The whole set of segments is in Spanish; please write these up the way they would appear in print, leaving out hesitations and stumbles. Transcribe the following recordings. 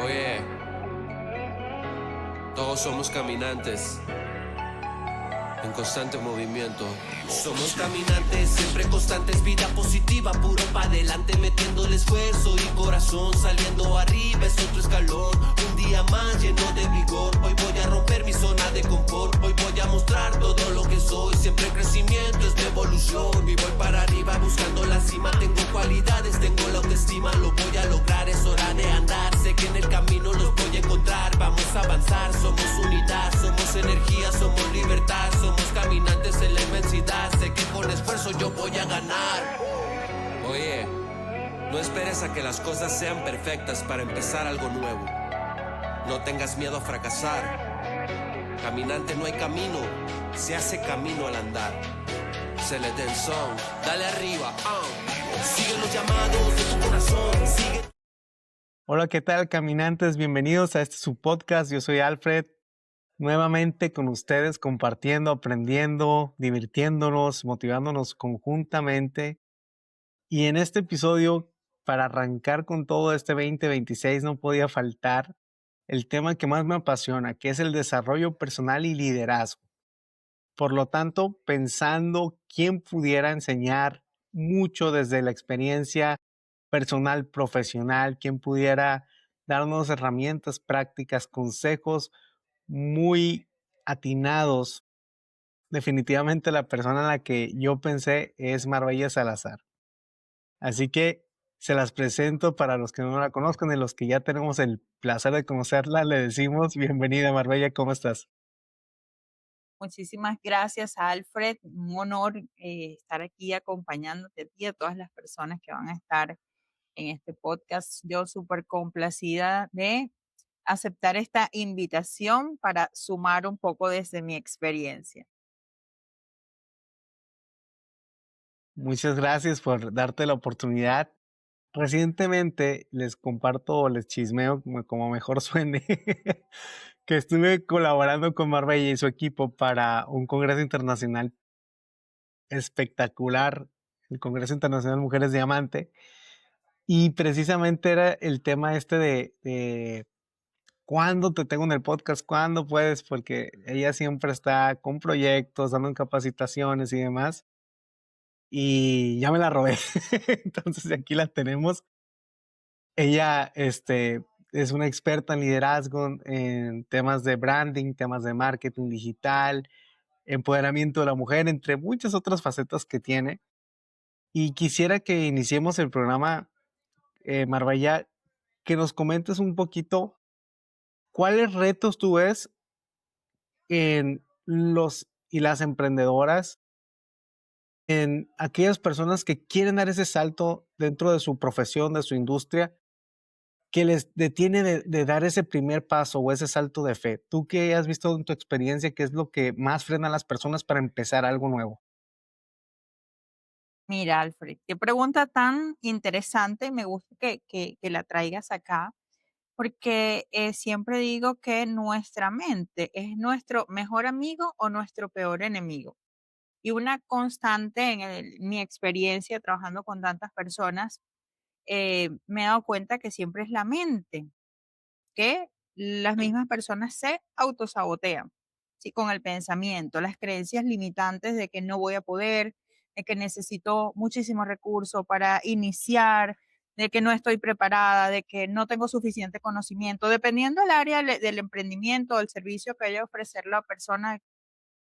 Oye, todos somos caminantes en constante movimiento. Somos caminantes, siempre constantes, vida positiva, puro pa' adelante, metiendo el esfuerzo y corazón, saliendo arriba, es otro escalón, un día más lleno de vigor, hoy voy a romper mi zona de confort, hoy voy a mostrar todo lo que soy, siempre crecimiento es de evolución, y voy para arriba buscando la cima, tengo cualidades, tengo la autoestima, lo voy a lograr, es hora de andar, sé que en el camino los voy a encontrar, vamos a avanzar, somos unidad, somos energía, somos libertad, somos caminantes en la inmensidad, sé que con esfuerzo yo voy a ganar. Oye, no esperes a que las cosas sean perfectas para empezar algo nuevo. No tengas miedo a fracasar. Caminante no hay camino, se hace camino al andar. Se le den son, dale arriba, sigue los llamados de tu corazón, sigue. Hola, ¿qué tal, caminantes? Bienvenidos a su podcast. Yo soy Alfred, nuevamente con ustedes, compartiendo, aprendiendo, divirtiéndonos, motivándonos conjuntamente. Y en este episodio, para arrancar con todo este 2026, no podía faltar el tema que más me apasiona, que es el desarrollo personal y liderazgo. Por lo tanto, pensando quién pudiera enseñar mucho desde la experiencia personal, profesional, quién pudiera darnos herramientas prácticas, consejos muy atinados. Definitivamente la persona en la que yo pensé es Marbella Salazar. Así que se las presento para los que no la conozcan y los que ya tenemos el placer de conocerla. Le decimos bienvenida, Marbella, ¿cómo estás? Muchísimas gracias, Alfred. Un honor estar aquí acompañándote a ti y a todas las personas que van a estar en este podcast. Yo súper complacida de aceptar esta invitación para sumar un poco desde mi experiencia. Muchas gracias por darte la oportunidad. Recientemente les comparto o les chismeo, como mejor suene, que estuve colaborando con Marbella y su equipo para un congreso internacional espectacular, el Congreso Internacional Mujeres Diamante, y precisamente era el tema este de cuándo te tengo en el podcast, cuándo puedes, porque ella siempre está con proyectos, dando capacitaciones y demás, y ya me la robé. Entonces aquí la tenemos. Ella es una experta en liderazgo, en temas de branding, temas de marketing digital, empoderamiento de la mujer, entre muchas otras facetas que tiene. Y quisiera que iniciemos el programa, Marbella, que nos comentes un poquito cuáles retos tú ves en los y las emprendedoras, en aquellas personas que quieren dar ese salto dentro de su profesión, de su industria, que les detiene de dar ese primer paso o ese salto de fe. ¿Tú qué has visto en tu experiencia? ¿Qué es lo que más frena a las personas para empezar algo nuevo? Mira, Alfred, qué pregunta tan interesante. Me gusta que la traigas acá, porque siempre digo que nuestra mente es nuestro mejor amigo o nuestro peor enemigo. Y una constante en mi experiencia trabajando con tantas personas, me he dado cuenta que siempre es la mente, que las mismas personas se autosabotean, ¿sí? Con el pensamiento, las creencias limitantes de que no voy a poder, de que necesito muchísimos recursos para iniciar, de que no estoy preparada, de que no tengo suficiente conocimiento, dependiendo del área del emprendimiento o el servicio que vaya a ofrecer la persona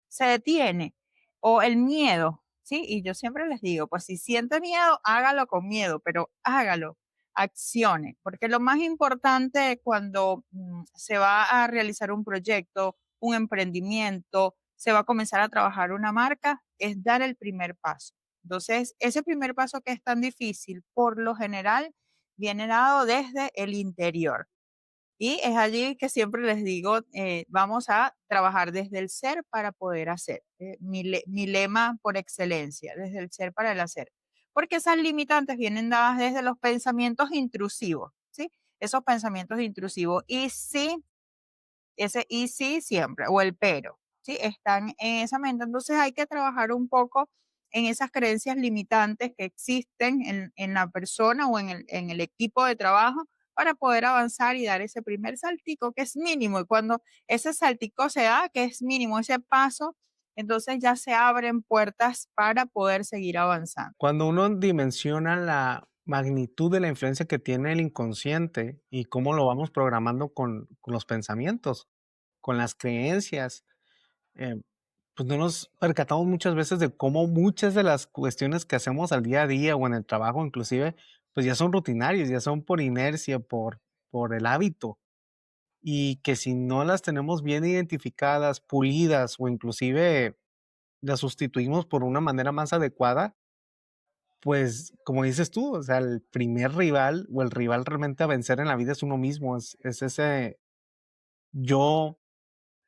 se detiene o el miedo, ¿sí? Y yo siempre les digo, pues si siente miedo, hágalo con miedo, pero hágalo, accione, porque lo más importante cuando se va a realizar un proyecto, un emprendimiento, se va a comenzar a trabajar una marca, es dar el primer paso. Entonces, ese primer paso que es tan difícil, por lo general, viene dado desde el interior. Y es allí que siempre les digo, vamos a trabajar desde el ser para poder hacer. Mi lema por excelencia, desde el ser para el hacer. Porque esas limitantes vienen dadas desde los pensamientos intrusivos, ¿sí? Esos pensamientos intrusivos. Y sí, ese y sí siempre, o el pero, ¿sí? Están en esa mente. Entonces hay que trabajar un poco en esas creencias limitantes que existen en la persona o en el equipo de trabajo para poder avanzar y dar ese primer saltico que es mínimo. Y cuando ese saltico se da, que es mínimo, ese paso, entonces ya se abren puertas para poder seguir avanzando. Cuando uno dimensiona la magnitud de la influencia que tiene el inconsciente y cómo lo vamos programando con los pensamientos, con las creencias, eh, pues no nos percatamos muchas veces de cómo muchas de las cuestiones que hacemos al día a día o en el trabajo inclusive, pues ya son rutinarias, ya son por inercia, por el hábito. Y que si no las tenemos bien identificadas, pulidas o inclusive las sustituimos por una manera más adecuada, pues, como dices tú, o sea, el primer rival o el rival realmente a vencer en la vida es uno mismo, es ese yo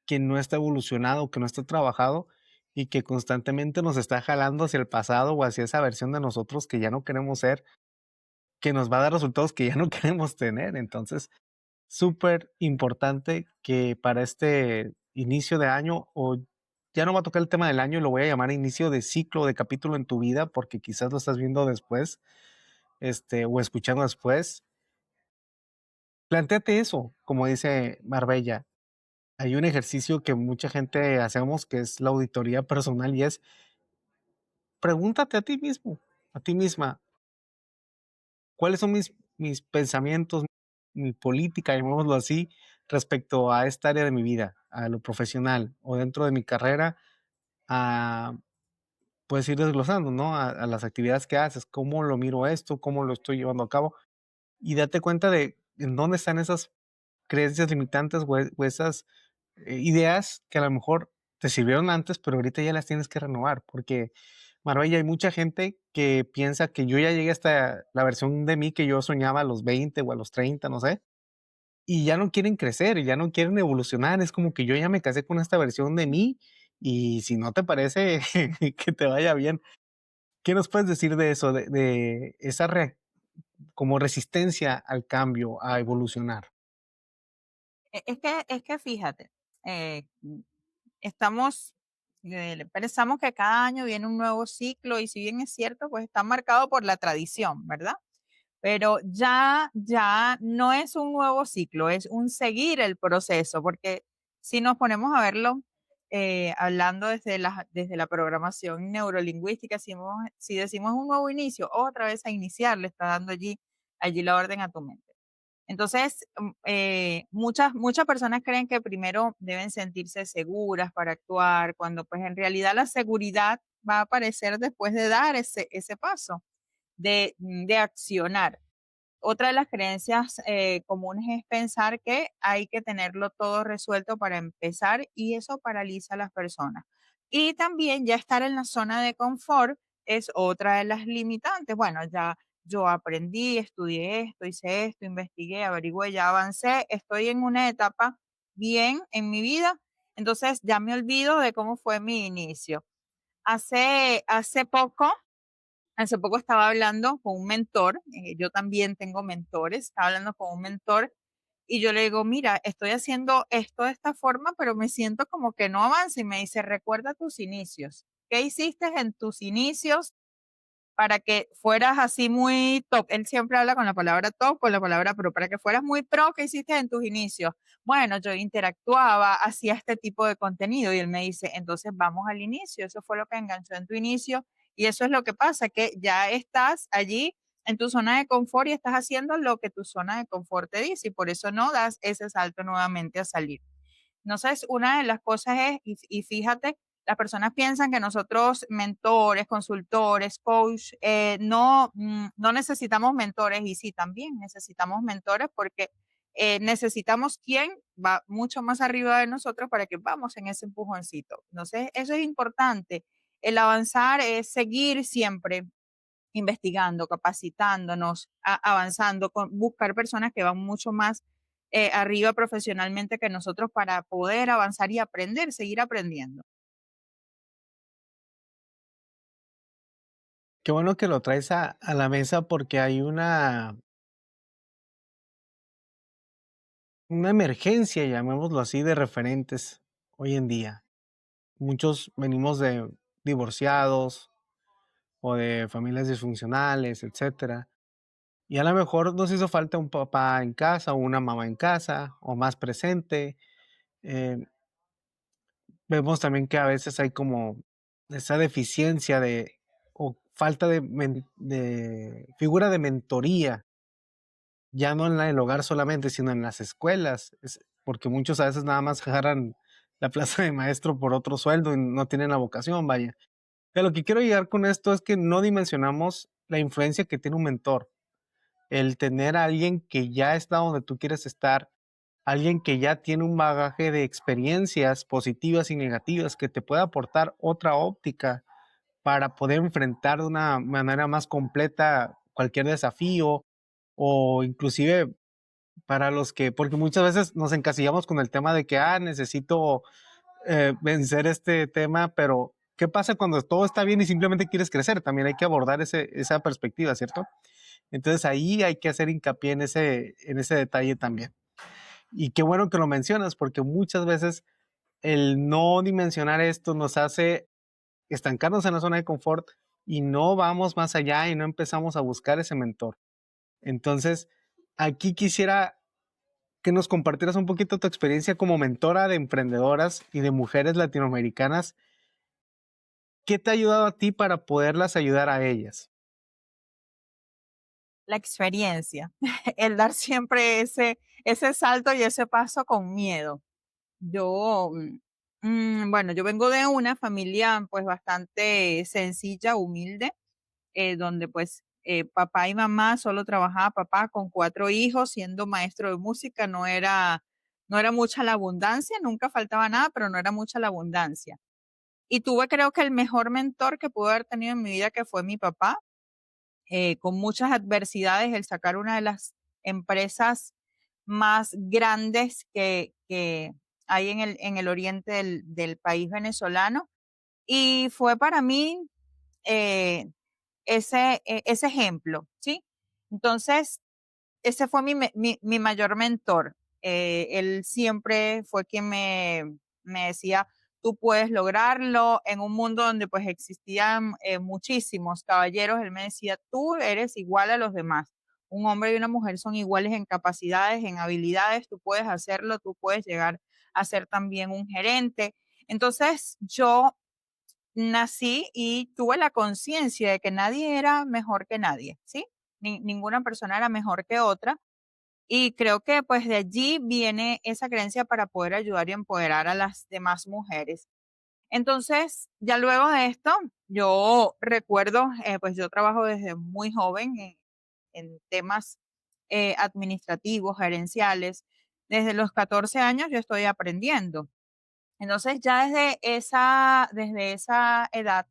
que no está evolucionado, que no está trabajado y que constantemente nos está jalando hacia el pasado o hacia esa versión de nosotros que ya no queremos ser, que nos va a dar resultados que ya no queremos tener. Entonces, súper importante que para este inicio de año, o ya no va a tocar el tema del año, lo voy a llamar inicio de ciclo, de capítulo en tu vida, porque quizás lo estás viendo después, o escuchando después. Plantéate eso, como dice Marbella. Hay un ejercicio que mucha gente hacemos que es la auditoría personal y es pregúntate a ti mismo, a ti misma, ¿cuáles son mis pensamientos, mi política, llamémoslo así, respecto a esta área de mi vida, a lo profesional o dentro de mi carrera? A, puedes ir desglosando, ¿no? A las actividades que haces, cómo lo miro esto, cómo lo estoy llevando a cabo y date cuenta de en dónde están esas creencias limitantes o esas ideas que a lo mejor te sirvieron antes, pero ahorita ya las tienes que renovar, porque Marbella, hay mucha gente que piensa que yo ya llegué hasta la versión de mí que yo soñaba a los 20 o a los 30, no sé, y ya no quieren crecer, ya no quieren evolucionar, es como que yo ya me casé con esta versión de mí y si no te parece que te vaya bien. ¿Qué nos puedes decir de eso, de esa como resistencia al cambio, a evolucionar? Es que fíjate, estamos, pensamos que cada año viene un nuevo ciclo y si bien es cierto, pues está marcado por la tradición, ¿verdad? Pero ya no es un nuevo ciclo, es un seguir el proceso, porque si nos ponemos a verlo, hablando desde la programación neurolingüística, si decimos un nuevo inicio, otra vez a iniciar, le está dando allí la orden a tu mente. Entonces, muchas personas creen que primero deben sentirse seguras para actuar, cuando pues en realidad la seguridad va a aparecer después de dar ese paso, de accionar. Otra de las creencias comunes es pensar que hay que tenerlo todo resuelto para empezar y eso paraliza a las personas. Y también ya estar en la zona de confort es otra de las limitantes. Bueno, ya yo aprendí, estudié esto, hice esto, investigué, averigüé, ya avancé, estoy en una etapa bien en mi vida, entonces ya me olvido de cómo fue mi inicio. Hace poco estaba hablando con un mentor, yo también tengo mentores, estaba hablando con un mentor y yo le digo, mira, estoy haciendo esto de esta forma, pero me siento como que no avanza y me dice, recuerda tus inicios. ¿Qué hiciste en tus inicios para que fueras así muy top? Él siempre habla con la palabra top, con la palabra pro, para que fueras muy pro, ¿qué hiciste en tus inicios? Bueno, yo interactuaba, hacía este tipo de contenido y él me dice, entonces vamos al inicio, eso fue lo que enganchó en tu inicio y eso es lo que pasa, que ya estás allí en tu zona de confort y estás haciendo lo que tu zona de confort te dice y por eso no das ese salto nuevamente a salir. Entonces, una de las cosas es, y fíjate, las personas piensan que nosotros, mentores, consultores, coach, no necesitamos mentores y sí, también necesitamos mentores porque necesitamos quien va mucho más arriba de nosotros para que vamos en ese empujoncito. Entonces, eso es importante. El avanzar es seguir siempre investigando, capacitándonos, avanzando, buscar personas que van mucho más arriba profesionalmente que nosotros para poder avanzar y aprender, seguir aprendiendo. Qué bueno que lo traes a la mesa porque hay una emergencia, llamémoslo así, de referentes hoy en día. Muchos venimos de divorciados o de familias disfuncionales, etcétera. Y a lo mejor nos hizo falta un papá en casa o una mamá en casa o más presente. Eh, Vemos también que a veces hay como esa deficiencia de o falta de figura de mentoría, ya no en el hogar solamente, sino en las escuelas, porque muchos a veces nada más agarran la plaza de maestro por otro sueldo y no tienen la vocación, vaya. Pero lo que quiero llegar con esto es que no dimensionamos la influencia que tiene un mentor, el tener a alguien que ya está donde tú quieres estar, alguien que ya tiene un bagaje de experiencias positivas y negativas que te puede aportar otra óptica para poder enfrentar de una manera más completa cualquier desafío o inclusive para los que, porque muchas veces nos encasillamos con el tema de que, necesito vencer este tema, pero ¿qué pasa cuando todo está bien y simplemente quieres crecer? También hay que abordar esa perspectiva, ¿cierto? Entonces ahí hay que hacer hincapié en ese detalle también. Y qué bueno que lo mencionas, porque muchas veces el no dimensionar esto nos hace estancarnos en la zona de confort y no vamos más allá y no empezamos a buscar ese mentor. Entonces, aquí quisiera que nos compartieras un poquito tu experiencia como mentora de emprendedoras y de mujeres latinoamericanas. ¿Qué te ha ayudado a ti para poderlas ayudar a ellas? La experiencia, el dar siempre ese salto y ese paso con miedo. Yo, bueno, yo vengo de una familia pues bastante sencilla, humilde, donde pues papá y mamá solo trabajaba papá con 4 hijos, siendo maestro de música, no era mucha la abundancia, nunca faltaba nada, pero no era mucha la abundancia. Y tuve creo que el mejor mentor que pude haber tenido en mi vida, que fue mi papá, con muchas adversidades, el sacar una de las empresas más grandes que hay en el oriente del país venezolano. Y fue para mí eh, ese ejemplo, ¿sí? Entonces, ese fue mi mayor mentor. Él siempre fue quien me decía, tú puedes lograrlo en un mundo donde pues existían muchísimos caballeros. Él me decía, tú eres igual a los demás. Un hombre y una mujer son iguales en capacidades, en habilidades, tú puedes hacerlo, tú puedes llegar a ser también un gerente. Entonces yo nací y tuve la conciencia de que nadie era mejor que nadie, ¿sí? Ninguna persona era mejor que otra. Y creo que pues de allí viene esa creencia para poder ayudar y empoderar a las demás mujeres. Entonces, ya luego de esto, yo recuerdo, pues yo trabajo desde muy joven en temas administrativos, gerenciales. Desde los 14 años yo estoy aprendiendo. Entonces, ya desde esa edad,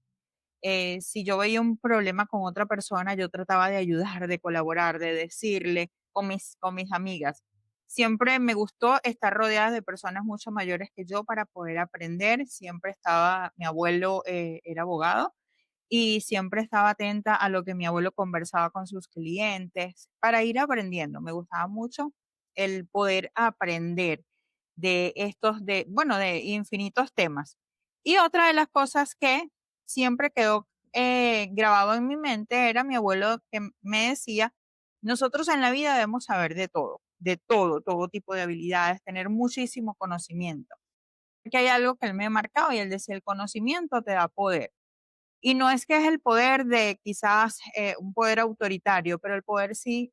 si yo veía un problema con otra persona, yo trataba de ayudar, de colaborar, de decirle con mis amigas. Siempre me gustó estar rodeada de personas mucho mayores que yo para poder aprender. Siempre estaba, mi abuelo era abogado y siempre estaba atenta a lo que mi abuelo conversaba con sus clientes para ir aprendiendo. Me gustaba mucho el poder aprender de bueno, de infinitos temas. Y otra de las cosas que siempre quedó grabado en mi mente era mi abuelo que me decía, nosotros en la vida debemos saber de todo, todo tipo de habilidades, tener muchísimo conocimiento. Porque hay algo que él me ha marcado y él decía, el conocimiento te da poder. Y no es que es el poder de quizás un poder autoritario, pero el poder sí,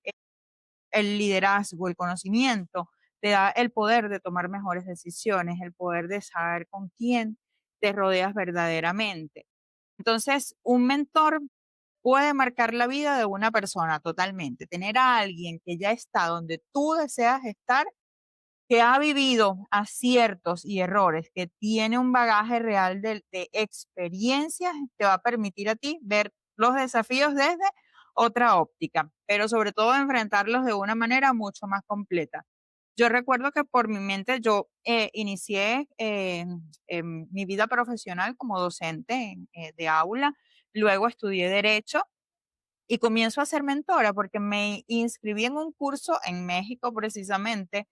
el liderazgo, el conocimiento, te da el poder de tomar mejores decisiones, el poder de saber con quién te rodeas verdaderamente. Entonces, un mentor puede marcar la vida de una persona totalmente. Tener a alguien que ya está donde tú deseas estar, que ha vivido aciertos y errores, que tiene un bagaje real de experiencias, te va a permitir a ti ver los desafíos desde otra óptica, pero sobre todo enfrentarlos de una manera mucho más completa. Yo recuerdo que por mi mente yo inicié en mi vida profesional como docente de aula, luego estudié derecho y comienzo a ser mentora porque me inscribí en un curso en México precisamente,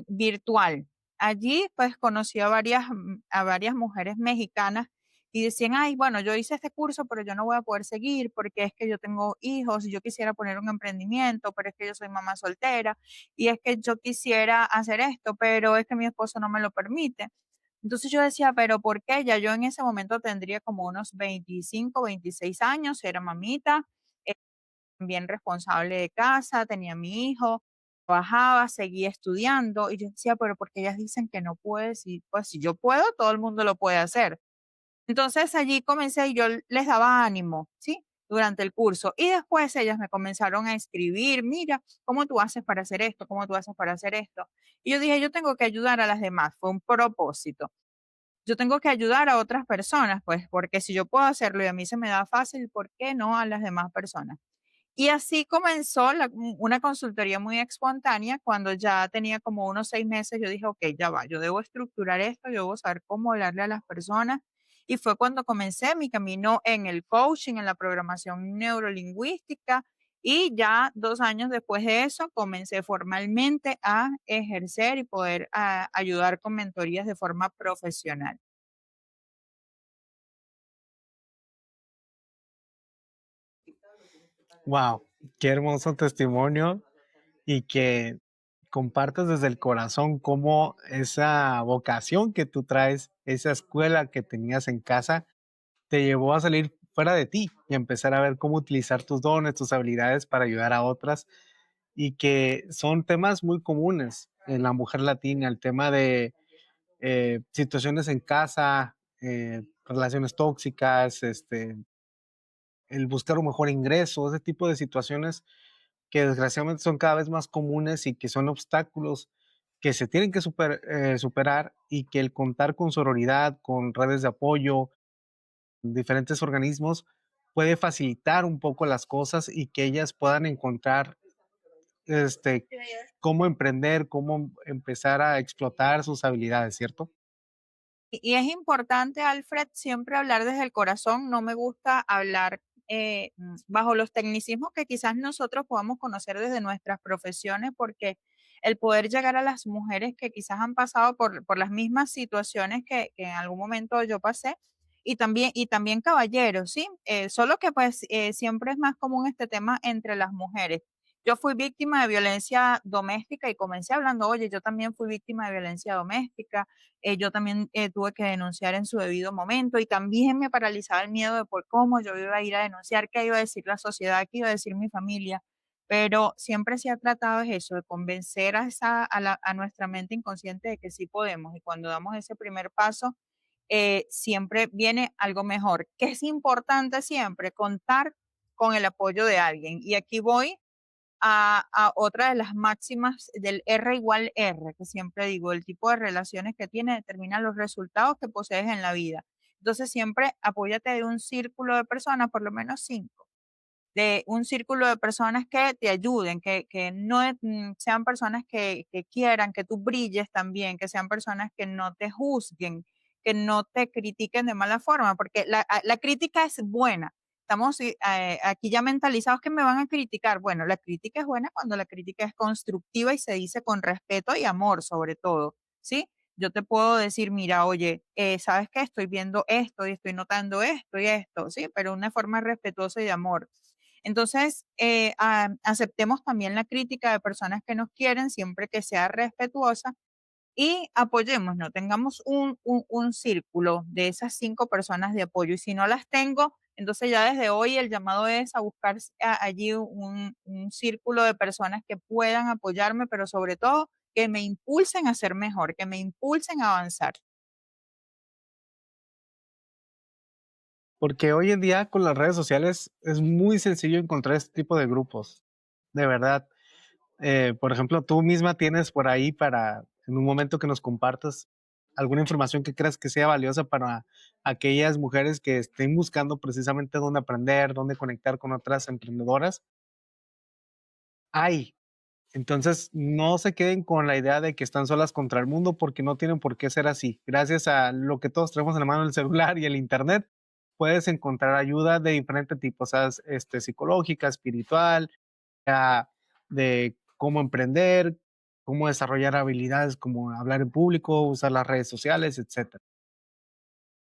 virtual. Allí pues conocí a varias mujeres mexicanas y decían, ay, bueno, yo hice este curso, pero yo no voy a poder seguir porque es que yo tengo hijos y yo quisiera poner un emprendimiento, pero es que yo soy mamá soltera y es que yo quisiera hacer esto, pero es que mi esposo no me lo permite. Entonces yo decía, pero ¿por qué? Ya yo en ese momento tendría como unos 25, 26 años, era mamita, eh, bien responsable de casa, tenía mi hijo, trabajaba, seguía estudiando y yo decía, pero ¿por qué ellas dicen que no puedes? Y pues si yo puedo, todo el mundo lo puede hacer. Entonces allí comencé y yo les daba ánimo, ¿sí? Durante el curso. Y después ellas me comenzaron a escribir, mira, ¿cómo tú haces para hacer esto? ¿Cómo tú haces para hacer esto? Y yo dije, yo tengo que ayudar a las demás, fue un propósito. Yo tengo que ayudar a otras personas, pues, porque si yo puedo hacerlo y a mí se me da fácil, ¿por qué no a las demás personas? Y así comenzó una consultoría muy espontánea. Cuando ya tenía como unos 6 meses, yo dije, ok, ya va, yo debo estructurar esto, yo debo saber cómo hablarle a las personas. Y fue cuando comencé mi camino en el coaching, en la programación neurolingüística. Y ya 2 años después de eso, comencé formalmente a ejercer y poder ayudar con mentorías de forma profesional. Wow, qué hermoso testimonio y que compartas desde el corazón cómo esa vocación que tú traes, esa escuela que tenías en casa, te llevó a salir fuera de ti y empezar a ver cómo utilizar tus dones, tus habilidades para ayudar a otras y que son temas muy comunes en la mujer latina, el tema de situaciones en casa, relaciones tóxicas, el buscar un mejor ingreso, ese tipo de situaciones que desgraciadamente son cada vez más comunes y que son obstáculos que se tienen que superar y que el contar con sororidad, con redes de apoyo, diferentes organismos, puede facilitar un poco las cosas y que ellas puedan encontrar este, cómo emprender, cómo empezar a explotar sus habilidades, ¿cierto? Y es importante, Alfred, siempre hablar desde el corazón. No me gusta hablar bajo los tecnicismos que quizás nosotros podamos conocer desde nuestras profesiones, porque el poder llegar a las mujeres que quizás han pasado por las mismas situaciones que en algún momento yo pasé, y también caballeros, ¿sí? Solo que pues siempre es más común este tema entre las mujeres. Yo fui víctima de violencia doméstica y comencé hablando, oye, yo también fui víctima de violencia doméstica, yo también tuve que denunciar en su debido momento y también me paralizaba el miedo de por cómo yo iba a ir a denunciar, qué iba a decir la sociedad, qué iba a decir mi familia. Pero siempre se ha tratado es eso, de convencer a nuestra mente inconsciente de que sí podemos. Y cuando damos ese primer paso, siempre viene algo mejor, que es importante siempre contar con el apoyo de alguien. Y aquí voy a otra de las máximas del R igual R, que siempre digo, el tipo de relaciones que tienes determina los resultados que posees en la vida. Entonces siempre apóyate de un círculo de personas, por lo menos 5, de un círculo de personas que te ayuden, que no sean personas que quieran que tú brilles también, que sean personas que no te juzguen, que no te critiquen de mala forma, porque la crítica es buena. Estamos aquí ya mentalizados que me van a criticar. Bueno, la crítica es buena cuando la crítica es constructiva y se dice con respeto y amor, sobre todo, ¿sí? Yo te puedo decir, mira, oye, ¿sabes qué? Estoy viendo esto y estoy notando esto y esto, ¿sí? Pero de una forma respetuosa y de amor. Entonces, aceptemos también la crítica de personas que nos quieren, siempre que sea respetuosa, y apoyémonos, tengamos un círculo de esas 5 personas de apoyo. Y si no las tengo, entonces ya desde hoy el llamado es a buscar allí un círculo de personas que puedan apoyarme, pero sobre todo que me impulsen a ser mejor, que me impulsen a avanzar. Porque hoy en día con las redes sociales es muy sencillo encontrar este tipo de grupos, de verdad. Por ejemplo, tú misma tienes por ahí para, en un momento que nos compartas alguna información que creas que sea valiosa para aquellas mujeres que estén buscando precisamente dónde aprender, dónde conectar con otras emprendedoras. Hay. Entonces, no se queden con la idea de que están solas contra el mundo porque no tienen por qué ser así. Gracias a lo que todos tenemos en la mano, el celular y el internet, puedes encontrar ayuda de diferentes tipos, ¿sabes? Psicológica, espiritual, ah, de cómo emprender, cómo desarrollar habilidades como hablar en público, usar las redes sociales, etcétera.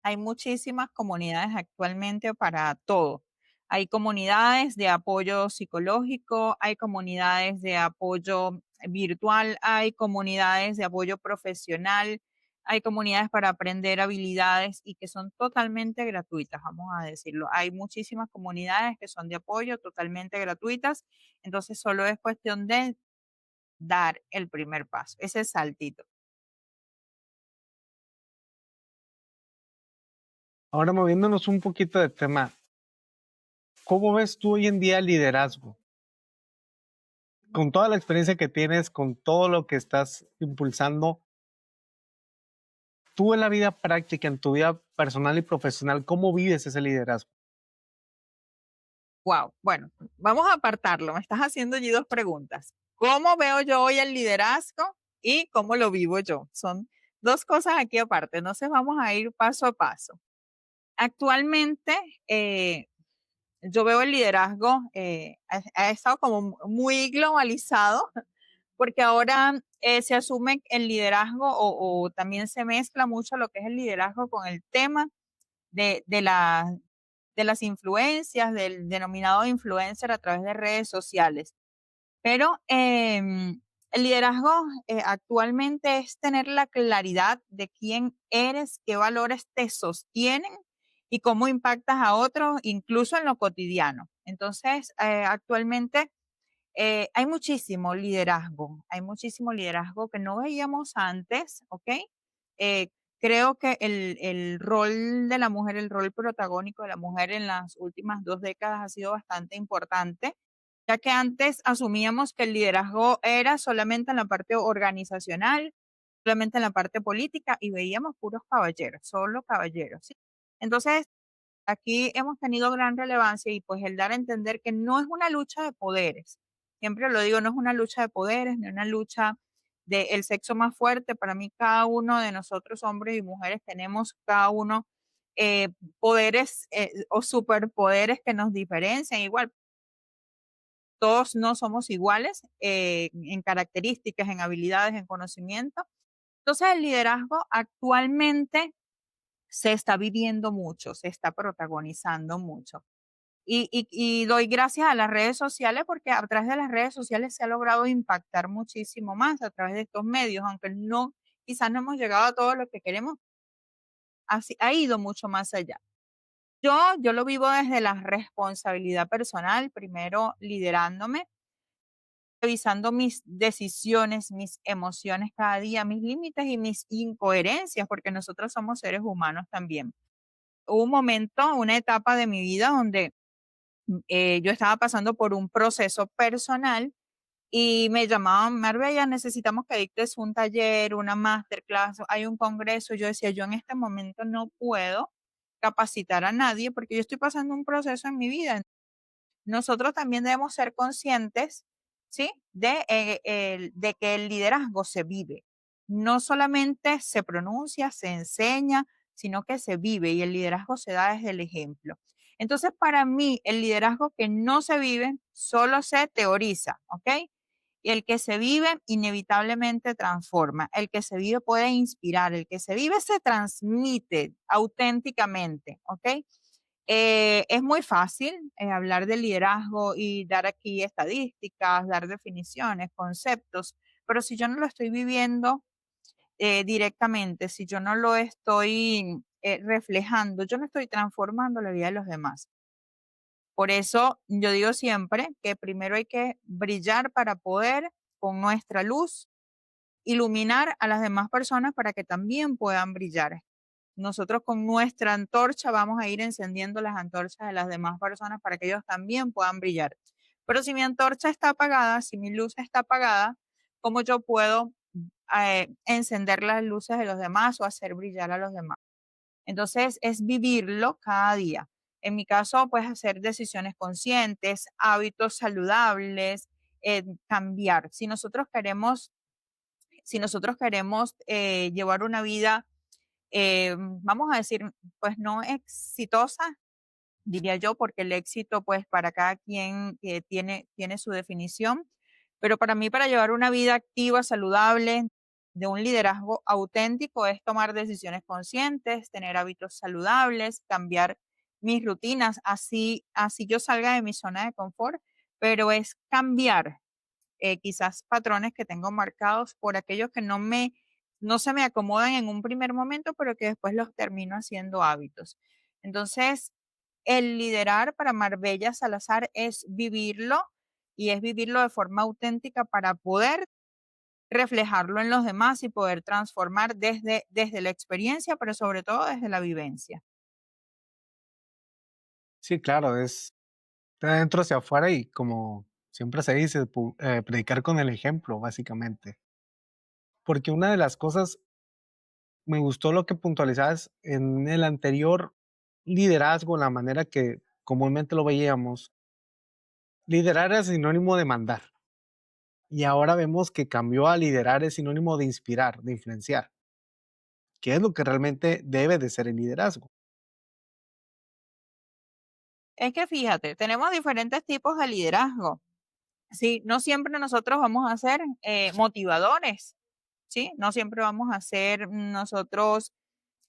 Hay muchísimas comunidades actualmente para todo. Hay comunidades de apoyo psicológico, hay comunidades de apoyo virtual, hay comunidades de apoyo profesional, hay comunidades para aprender habilidades y que son totalmente gratuitas, vamos a decirlo. Hay muchísimas comunidades que son de apoyo totalmente gratuitas, entonces solo es cuestión de dar el primer paso, ese saltito. Ahora moviéndonos un poquito de tema, ¿cómo ves tú hoy en día el liderazgo? Con toda la experiencia que tienes, con todo lo que estás impulsando, tú en la vida práctica, en tu vida personal y profesional, ¿cómo vives ese liderazgo? Wow, bueno, vamos a apartarlo. Me estás haciendo allí dos preguntas. ¿Cómo veo yo hoy el liderazgo y cómo lo vivo yo? Son dos cosas aquí aparte, entonces vamos a ir paso a paso. Actualmente, yo veo el liderazgo, ha estado como muy globalizado, porque ahora se asume el liderazgo o también se mezcla mucho lo que es el liderazgo con el tema de de las influencias, del denominado influencer a través de redes sociales. Pero el liderazgo actualmente es tener la claridad de quién eres, qué valores te sostienen y cómo impactas a otros, incluso en lo cotidiano. Entonces, actualmente hay muchísimo liderazgo que no veíamos antes, ¿ok? Eh, creo que el rol de la mujer, el rol protagónico de la mujer en las últimas 2 décadas ha sido bastante importante, ya que antes asumíamos que el liderazgo era solamente en la parte organizacional, solamente en la parte política y veíamos puros caballeros, solo caballeros, ¿sí? Entonces, aquí hemos tenido gran relevancia y pues el dar a entender que no es una lucha de poderes. Siempre lo digo, no es una lucha de poderes, ni una lucha del sexo más fuerte. Para mí, cada uno de nosotros, hombres y mujeres, tenemos cada uno poderes o superpoderes que nos diferencian. Igual, todos no somos iguales en características, en habilidades, en conocimiento. Entonces, el liderazgo actualmente se está viviendo mucho, se está protagonizando mucho. Y doy gracias a las redes sociales porque a través de las redes sociales se ha logrado impactar muchísimo más a través de estos medios, aunque no, quizás no hemos llegado a todo lo que queremos, así, ha ido mucho más allá. Yo lo vivo desde la responsabilidad personal, primero liderándome, revisando mis decisiones, mis emociones cada día, mis límites y mis incoherencias, porque nosotros somos seres humanos también. Hubo un momento, una etapa de mi vida donde yo estaba pasando por un proceso personal y me llamaban, Marbella, necesitamos que dictes un taller, una masterclass, hay un congreso. Yo decía, yo en este momento no puedo capacitar a nadie porque yo estoy pasando un proceso en mi vida. Nosotros también debemos ser conscientes, ¿sí? De que el liderazgo se vive. No solamente se pronuncia, se enseña, sino que se vive y el liderazgo se da desde el ejemplo. Entonces, para mí, el liderazgo que no se vive solo se teoriza, ¿ok? Y el que se vive inevitablemente transforma. El que se vive puede inspirar. El que se vive se transmite auténticamente, ¿ok? Es muy fácil hablar de liderazgo y dar aquí estadísticas, dar definiciones, conceptos, pero si yo no lo estoy viviendo directamente, si yo no lo estoy reflejando, yo no estoy transformando la vida de los demás. Por eso yo digo siempre que primero hay que brillar para poder, con nuestra luz, iluminar a las demás personas para que también puedan brillar. Nosotros con nuestra antorcha vamos a ir encendiendo las antorchas de las demás personas para que ellos también puedan brillar. Pero si mi antorcha está apagada, si mi luz está apagada, ¿cómo yo puedo encender las luces de los demás o hacer brillar a los demás? Entonces es vivirlo cada día. En mi caso, pues hacer decisiones conscientes, hábitos saludables, cambiar. Si nosotros queremos llevar una vida vamos a decir, pues no exitosa, diría yo, porque el éxito, pues para cada quien tiene su definición, pero para mí, para llevar una vida activa, saludable, de un liderazgo auténtico es tomar decisiones conscientes, tener hábitos saludables, cambiar mis rutinas, así yo salga de mi zona de confort, pero es cambiar quizás patrones que tengo marcados por aquellos que no se me acomodan en un primer momento, pero que después los termino haciendo hábitos. Entonces, el liderar para Marbella Salazar es vivirlo y es vivirlo de forma auténtica para poder reflejarlo en los demás y poder transformar desde la experiencia, pero sobre todo desde la vivencia. Sí, claro, es de adentro hacia afuera y como siempre se dice, predicar con el ejemplo, básicamente. Porque una de las cosas, me gustó lo que puntualizabas en el anterior liderazgo, la manera que comúnmente lo veíamos. Liderar es sinónimo de mandar. Y ahora vemos que cambió a liderar es sinónimo de inspirar, de influenciar, que es lo que realmente debe de ser el liderazgo. Es que fíjate, tenemos diferentes tipos de liderazgo. Sí, no siempre nosotros vamos a ser motivadores, ¿sí? No siempre vamos a ser nosotros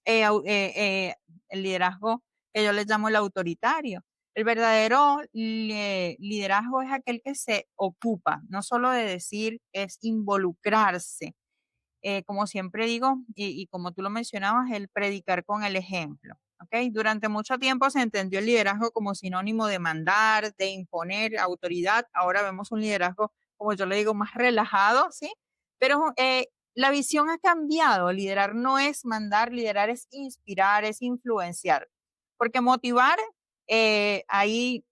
el liderazgo que yo le llamo el autoritario. El verdadero liderazgo es aquel que se ocupa, no solo de decir, es involucrarse. Como siempre digo, y como tú lo mencionabas, el predicar con el ejemplo. ¿Okay? Durante mucho tiempo se entendió el liderazgo como sinónimo de mandar, de imponer autoridad. Ahora vemos un liderazgo, como yo le digo, más relajado, ¿sí? Pero la visión ha cambiado. Liderar no es mandar, liderar es inspirar, es influenciar. Porque motivar, hay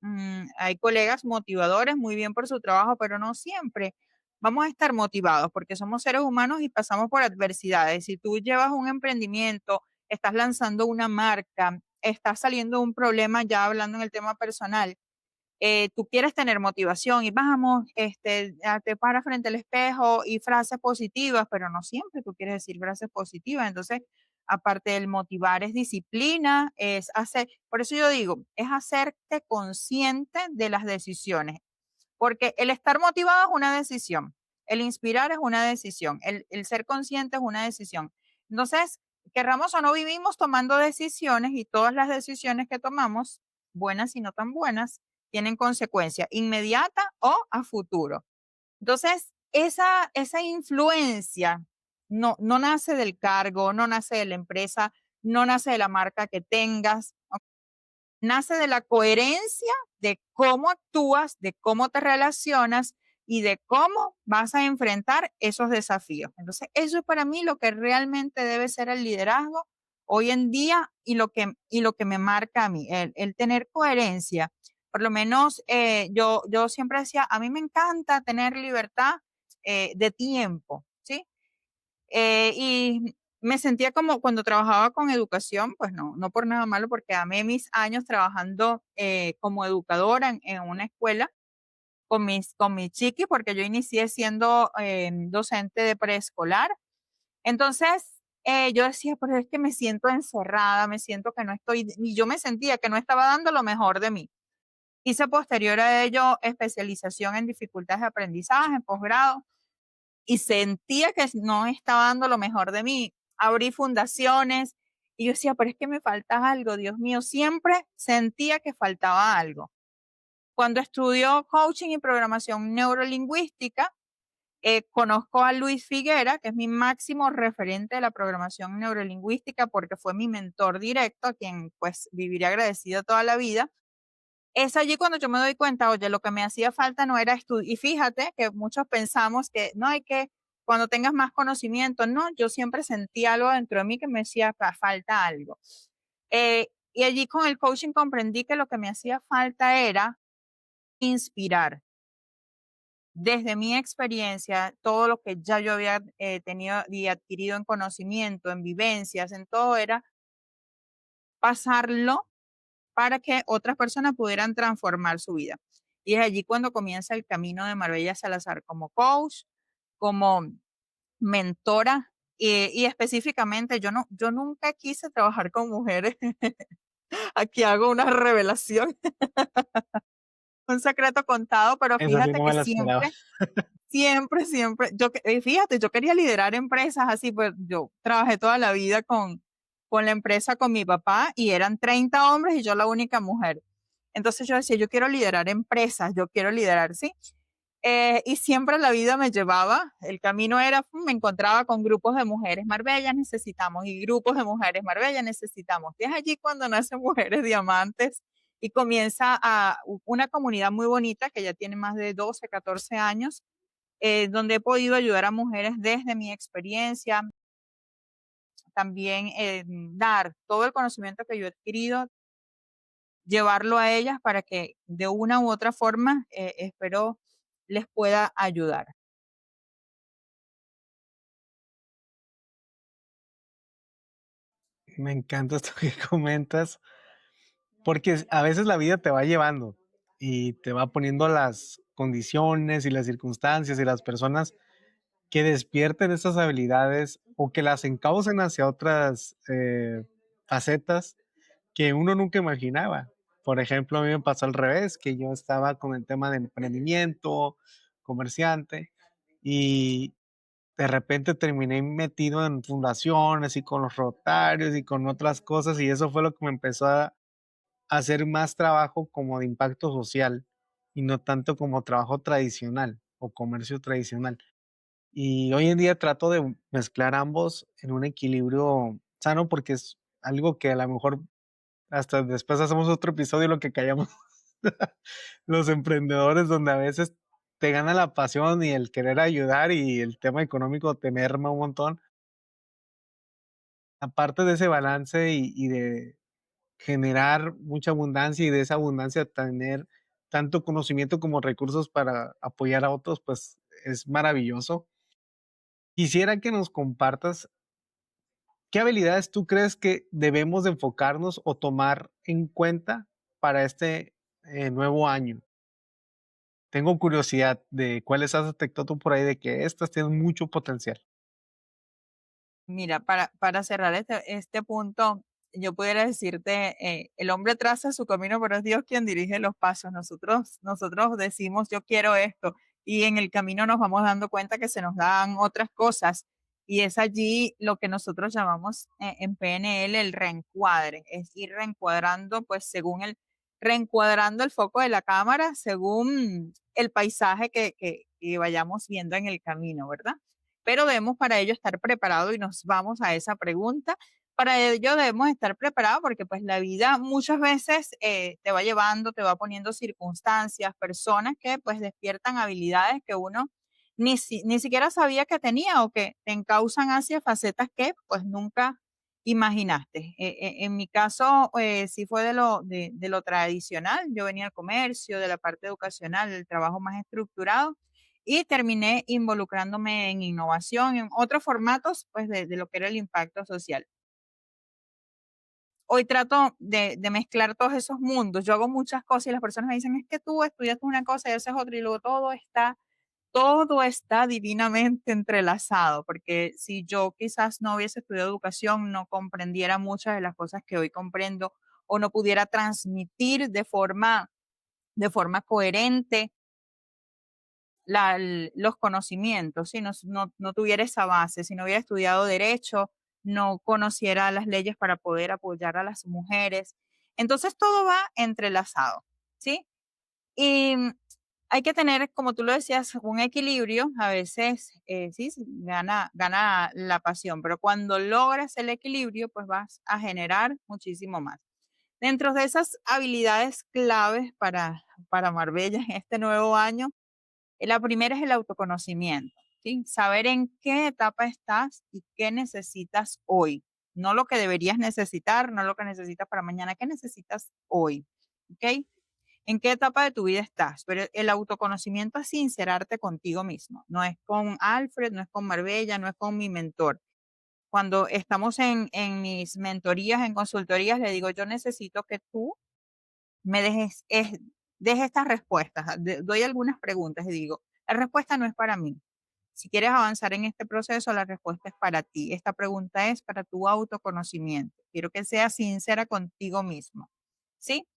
colegas motivadores muy bien por su trabajo, pero no siempre vamos a estar motivados porque somos seres humanos y pasamos por adversidades. Si tú llevas un emprendimiento, estás lanzando una marca, estás saliendo de un problema, ya hablando en el tema personal, tú quieres tener motivación y vamos, te paras frente al espejo y frases positivas, pero no siempre tú quieres decir frases positivas. Entonces, aparte del motivar es disciplina, es hacer, por eso yo digo, es hacerte consciente de las decisiones. Porque el estar motivado es una decisión, el inspirar es una decisión, el ser consciente es una decisión. Entonces, querramos o no, vivimos tomando decisiones y todas las decisiones que tomamos, buenas y no tan buenas, tienen consecuencia inmediata o a futuro. Entonces, esa influencia no nace del cargo, no nace de la empresa, no nace de la marca que tengas, nace de la coherencia de cómo actúas, de cómo te relacionas y de cómo vas a enfrentar esos desafíos. Entonces, eso es para mí lo que realmente debe ser el liderazgo hoy en día y lo que me marca a mí, el tener coherencia. Por lo menos yo siempre decía, a mí me encanta tener libertad de tiempo, ¿sí? Y me sentía como cuando trabajaba con educación, pues no por nada malo, porque amé mis años trabajando como educadora en una escuela con mis chiquis, porque yo inicié siendo docente de preescolar. Entonces, yo decía, pero es que me siento encerrada, me siento que no estoy, y yo me sentía que no estaba dando lo mejor de mí. Hice posterior a ello especialización en dificultades de aprendizaje, en posgrado, y sentía que no estaba dando lo mejor de mí. Abrí fundaciones y yo decía, pero es que me falta algo, Dios mío, siempre sentía que faltaba algo. Cuando estudió coaching y programación neurolingüística, conozco a Luis Figuera, que es mi máximo referente de la programación neurolingüística porque fue mi mentor directo, a quien pues viviré agradecido toda la vida. Es allí cuando yo me doy cuenta, oye, lo que me hacía falta no era estudiar. Y fíjate que muchos pensamos que no hay que, cuando tengas más conocimiento, no, yo siempre sentí algo dentro de mí que me decía, falta algo. Y allí con el coaching comprendí que lo que me hacía falta era inspirar. Desde mi experiencia, todo lo que ya yo había tenido y adquirido en conocimiento, en vivencias, en todo, era pasarlo para que otras personas pudieran transformar su vida. Y es allí cuando comienza el camino de Marbella Salazar como coach, como mentora y específicamente yo nunca quise trabajar con mujeres. Aquí hago una revelación, un secreto contado, pero Esa sí fíjate no que me la esperaba. siempre Siempre, siempre. Fíjate, yo quería liderar empresas así, pues yo trabajé toda la vida con la empresa con mi papá y eran 30 hombres y yo la única mujer. Entonces yo decía, yo quiero liderar empresas, yo quiero liderar, ¿sí? Y siempre la vida me llevaba, el camino era, me encontraba con grupos de mujeres Marbella necesitamos y grupos de mujeres Marbella necesitamos. Y es allí cuando nacen Mujeres Diamantes y comienza una comunidad muy bonita que ya tiene más de 12, 14 años, donde he podido ayudar a mujeres desde mi experiencia, también dar todo el conocimiento que yo he adquirido, llevarlo a ellas para que de una u otra forma, espero, les pueda ayudar. Me encanta esto que comentas, porque a veces la vida te va llevando y te va poniendo las condiciones y las circunstancias y las personas que despierten estas habilidades o que las encaucen hacia otras facetas que uno nunca imaginaba. Por ejemplo, a mí me pasó al revés, que yo estaba con el tema de emprendimiento, comerciante, y de repente terminé metido en fundaciones y con los rotarios y con otras cosas, y eso fue lo que me empezó a hacer más trabajo como de impacto social y no tanto como trabajo tradicional o comercio tradicional. Y hoy en día trato de mezclar ambos en un equilibrio sano porque es algo que a lo mejor hasta después hacemos otro episodio de lo que callamos los emprendedores, donde a veces te gana la pasión y el querer ayudar y el tema económico te merma un montón. Aparte de ese balance y de generar mucha abundancia y de esa abundancia tener tanto conocimiento como recursos para apoyar a otros, pues es maravilloso. Quisiera que nos compartas qué habilidades tú crees que debemos de enfocarnos o tomar en cuenta para este nuevo año. Tengo curiosidad de cuáles has detectado tú por ahí de que estas tienen mucho potencial. Mira, para cerrar este punto, yo pudiera decirte, el hombre traza su camino, pero es Dios quien dirige los pasos. Nosotros decimos, yo quiero esto, y en el camino nos vamos dando cuenta que se nos dan otras cosas, y es allí lo que nosotros llamamos en PNL el reencuadre, es ir reencuadrando, pues reencuadrando el foco de la cámara según el paisaje que vayamos viendo en el camino, ¿verdad? Pero debemos para ello estar preparados y nos vamos a esa pregunta. Para ello debemos estar preparados porque pues la vida muchas veces te va llevando, te va poniendo circunstancias, personas que pues despiertan habilidades que uno ni siquiera sabía que tenía o que te encausan hacia facetas que pues nunca imaginaste. En mi caso sí fue de lo tradicional, yo venía al comercio, de la parte educacional, del trabajo más estructurado y terminé involucrándome en innovación, en otros formatos, pues de lo que era el impacto social. Hoy trato de mezclar todos esos mundos. Yo hago muchas cosas y las personas me dicen, es que tú estudiaste una cosa y haces otra y luego todo está divinamente entrelazado, porque si yo quizás no hubiese estudiado educación, no comprendiera muchas de las cosas que hoy comprendo o no pudiera transmitir de forma coherente los conocimientos, si no tuviera esa base, si no hubiera estudiado derecho, no conociera las leyes para poder apoyar a las mujeres. Entonces todo va entrelazado, ¿sí? Y hay que tener, como tú lo decías, un equilibrio. A veces, sí, gana la pasión, pero cuando logras el equilibrio, pues vas a generar muchísimo más. Dentro de esas habilidades claves para Marbella en este nuevo año, la primera es el autoconocimiento, ¿sí? Saber en qué etapa estás y qué necesitas hoy. No lo que deberías necesitar, no lo que necesitas para mañana, qué necesitas hoy, ¿ok? ¿En qué etapa de tu vida estás? Pero el autoconocimiento es sincerarte contigo mismo. No es con Alfred, no es con Marbella, no es con mi mentor. Cuando estamos en mis mentorías, en consultorías, le digo, yo necesito que tú me dejes estas respuestas. Doy algunas preguntas y digo, la respuesta no es para mí. Si quieres avanzar en este proceso, la respuesta es para ti. Esta pregunta es para tu autoconocimiento. Quiero que seas sincera contigo mismo. ¿Sí?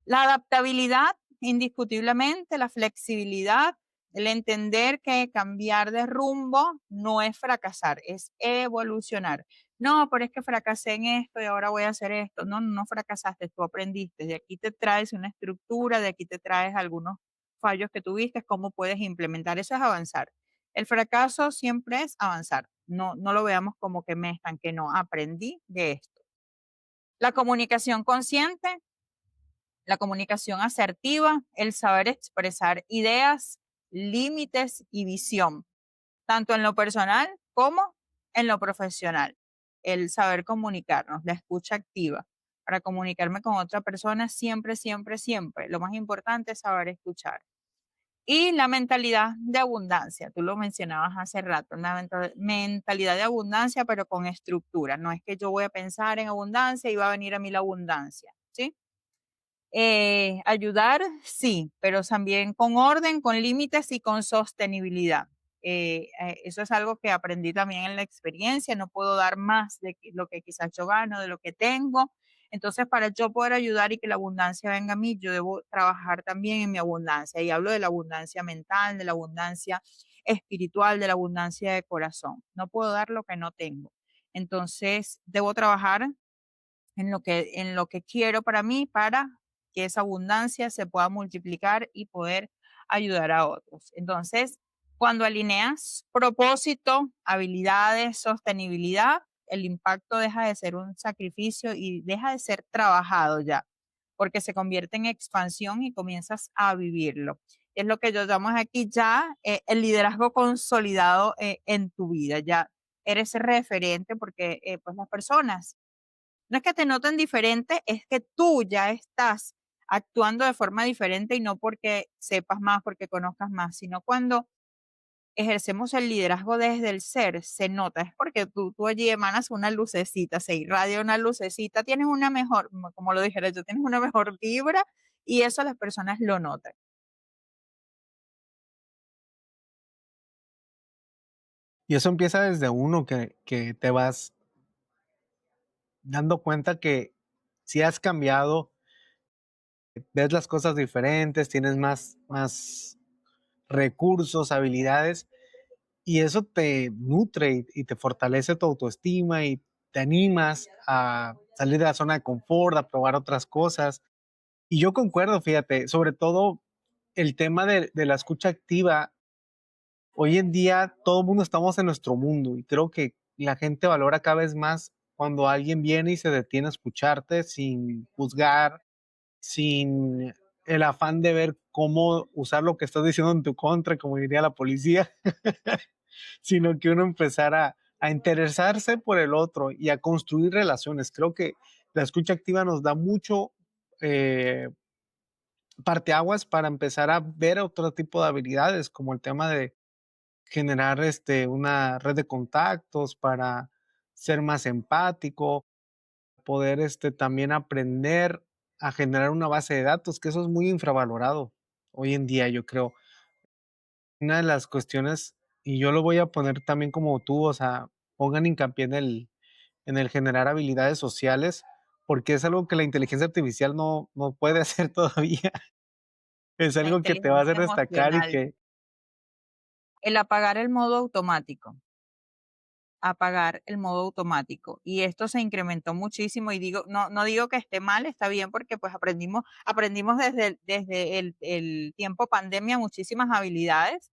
La adaptabilidad, indiscutiblemente, la flexibilidad, El entender que cambiar de rumbo no es fracasar, es evolucionar. No, pero es que fracasé en esto y ahora voy a hacer esto. No, no fracasaste, tú aprendiste. De aquí te traes una estructura, de aquí te traes algunos fallos que tuviste, cómo puedes implementar. Eso es avanzar. El fracaso siempre es avanzar. No, no lo veamos como que me estanqué, no, aprendí de esto. La comunicación consciente, la comunicación asertiva, el saber expresar ideas, límites y visión, tanto en lo personal como en lo profesional. El saber comunicarnos, la escucha activa. Para comunicarme con otra persona, siempre, siempre, siempre. Lo más importante es saber escuchar. Y la mentalidad de abundancia, tú lo mencionabas hace rato, una mentalidad de abundancia, pero con estructura. No es que yo voy a pensar en abundancia y va a venir a mí la abundancia, ¿sí? Ayudar, sí, pero también con orden, con límites y con sostenibilidad. Eso es algo que aprendí también en la experiencia. No puedo dar más de lo que quizás yo gano, de lo que tengo. Entonces, para yo poder ayudar y que la abundancia venga a mí, yo debo trabajar también en mi abundancia. Y hablo de la abundancia mental, de la abundancia espiritual, de la abundancia de corazón. No puedo dar lo que no tengo. Entonces, debo trabajar en lo que quiero para mí, para que esa abundancia se pueda multiplicar y poder ayudar a otros. Entonces, cuando alineas propósito, habilidades, sostenibilidad, el impacto deja de ser un sacrificio y deja de ser trabajado ya, porque se convierte en expansión y comienzas a vivirlo. Es lo que yo llamo aquí ya el liderazgo consolidado en tu vida. Ya eres referente porque pues las personas no es que te noten diferente, es que tú ya estás actuando de forma diferente y no porque sepas más, porque conozcas más, sino cuando ejercemos el liderazgo desde el ser, se nota, es porque tú allí emanas una lucecita, se irradia una lucecita, tienes una mejor, como lo dijera yo, tienes una mejor vibra y eso las personas lo notan. Y eso empieza desde uno, que te vas dando cuenta que si has cambiado, ves las cosas diferentes, tienes más recursos, habilidades, y eso te nutre y te fortalece tu autoestima y te animas a salir de la zona de confort, a probar otras cosas. Y yo concuerdo, fíjate, sobre todo el tema de la escucha activa. Hoy en día todo el mundo estamos en nuestro mundo y creo que la gente valora cada vez más cuando alguien viene y se detiene a escucharte sin juzgar, sin el afán de ver cómo usar lo que estás diciendo en tu contra, como diría la policía, sino que uno empezara a interesarse por el otro y a construir relaciones. Creo que la escucha activa nos da mucho parteaguas para empezar a ver otro tipo de habilidades, como el tema de generar una red de contactos, para ser más empático, poder también aprender a generar una base de datos, que eso es muy infravalorado hoy en día, yo creo. Una de las cuestiones, y yo lo voy a poner también como tú, o sea, pongan hincapié en el generar habilidades sociales, porque es algo que la inteligencia artificial no puede hacer todavía. Es La algo que te va a hacer inteligencia destacar y emocional, que el apagar el modo automático. Apagar el modo automático. Y esto se incrementó muchísimo y digo, no digo que esté mal, está bien porque pues aprendimos desde el tiempo pandemia muchísimas habilidades.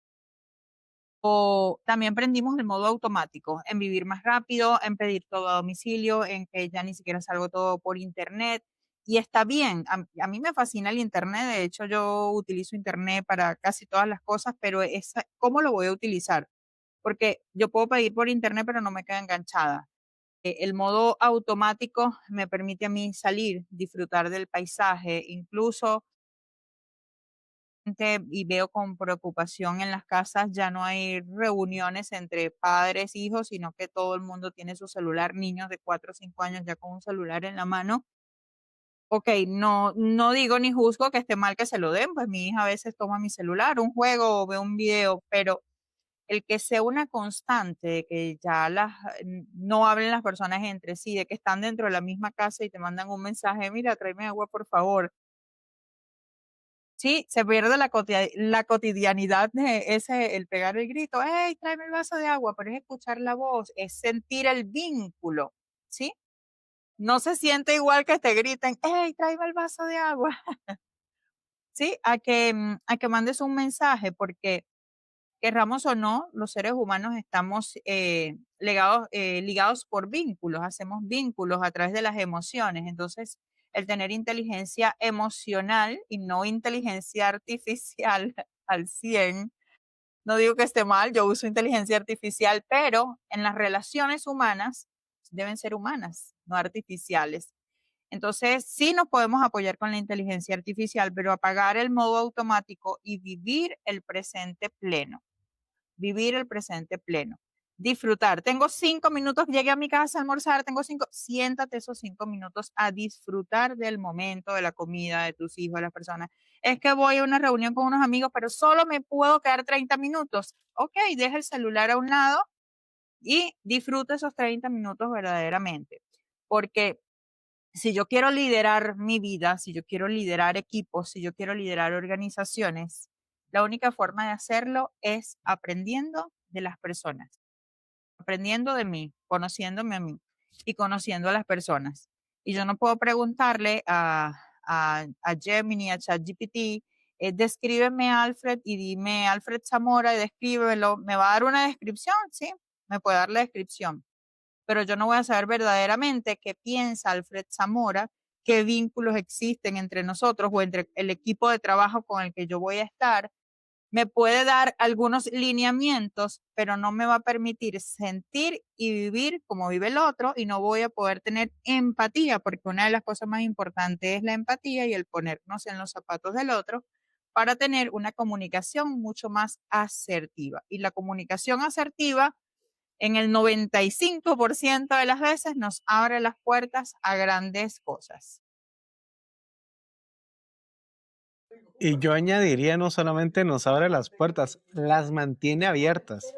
O también aprendimos el modo automático, en vivir más rápido, en pedir todo a domicilio, en que ya ni siquiera salgo todo por internet. Y está bien, a mí me fascina el internet, de hecho yo utilizo internet para casi todas las cosas, pero ¿cómo lo voy a utilizar? Porque yo puedo pedir por internet, pero no me quedo enganchada. El modo automático me permite a mí salir, disfrutar del paisaje, incluso y veo con preocupación en las casas, ya no hay reuniones entre padres, hijos, sino que todo el mundo tiene su celular, niños de 4 o 5 años ya con un celular en la mano. Ok, no digo ni juzgo que esté mal que se lo den, pues mi hija a veces toma mi celular, un juego o ve un video, pero el que sea una constante de que ya no hablen las personas entre sí, de que están dentro de la misma casa y te mandan un mensaje, mira, tráeme agua por favor. Sí, se pierde la cotidianidad de ese, el pegar el grito, hey, tráeme el vaso de agua, pero es escuchar la voz, es sentir el vínculo, ¿sí? No se siente igual que te griten, hey, tráeme el vaso de agua, ¿sí? A que mandes un mensaje, porque querramos o no, los seres humanos estamos ligados por vínculos, hacemos vínculos a través de las emociones. Entonces, el tener inteligencia emocional y no inteligencia artificial al 100, no digo que esté mal, yo uso inteligencia artificial, pero en las relaciones humanas deben ser humanas, no artificiales. Entonces, sí nos podemos apoyar con la inteligencia artificial, pero apagar el modo automático y vivir el presente pleno, vivir el presente pleno. Disfrutar. Tengo 5 minutos, llegué a mi casa a almorzar, tengo 5, siéntate esos 5 minutos a disfrutar del momento, de la comida, de tus hijos, de las personas. Es que voy a una reunión con unos amigos, pero solo me puedo quedar 30 minutos. Ok, deja el celular a un lado y disfruta esos 30 minutos verdaderamente. Porque si yo quiero liderar mi vida, si yo quiero liderar equipos, si yo quiero liderar organizaciones, la única forma de hacerlo es aprendiendo de las personas, aprendiendo de mí, conociéndome a mí y conociendo a las personas. Y yo no puedo preguntarle a Gemini, a ChatGPT, descríbeme a Alfred y dime Alfred Zamora y descríbelo. Me va a dar una descripción, ¿sí? Me puede dar la descripción, pero yo no voy a saber verdaderamente qué piensa Alfred Zamora, qué vínculos existen entre nosotros o entre el equipo de trabajo con el que yo voy a estar. Me puede dar algunos lineamientos, pero no me va a permitir sentir y vivir como vive el otro y no voy a poder tener empatía, porque una de las cosas más importantes es la empatía y el ponernos en los zapatos del otro para tener una comunicación mucho más asertiva. Y la comunicación asertiva en el 95% de las veces nos abre las puertas a grandes cosas. Y yo añadiría, no solamente nos abre las puertas, las mantiene abiertas.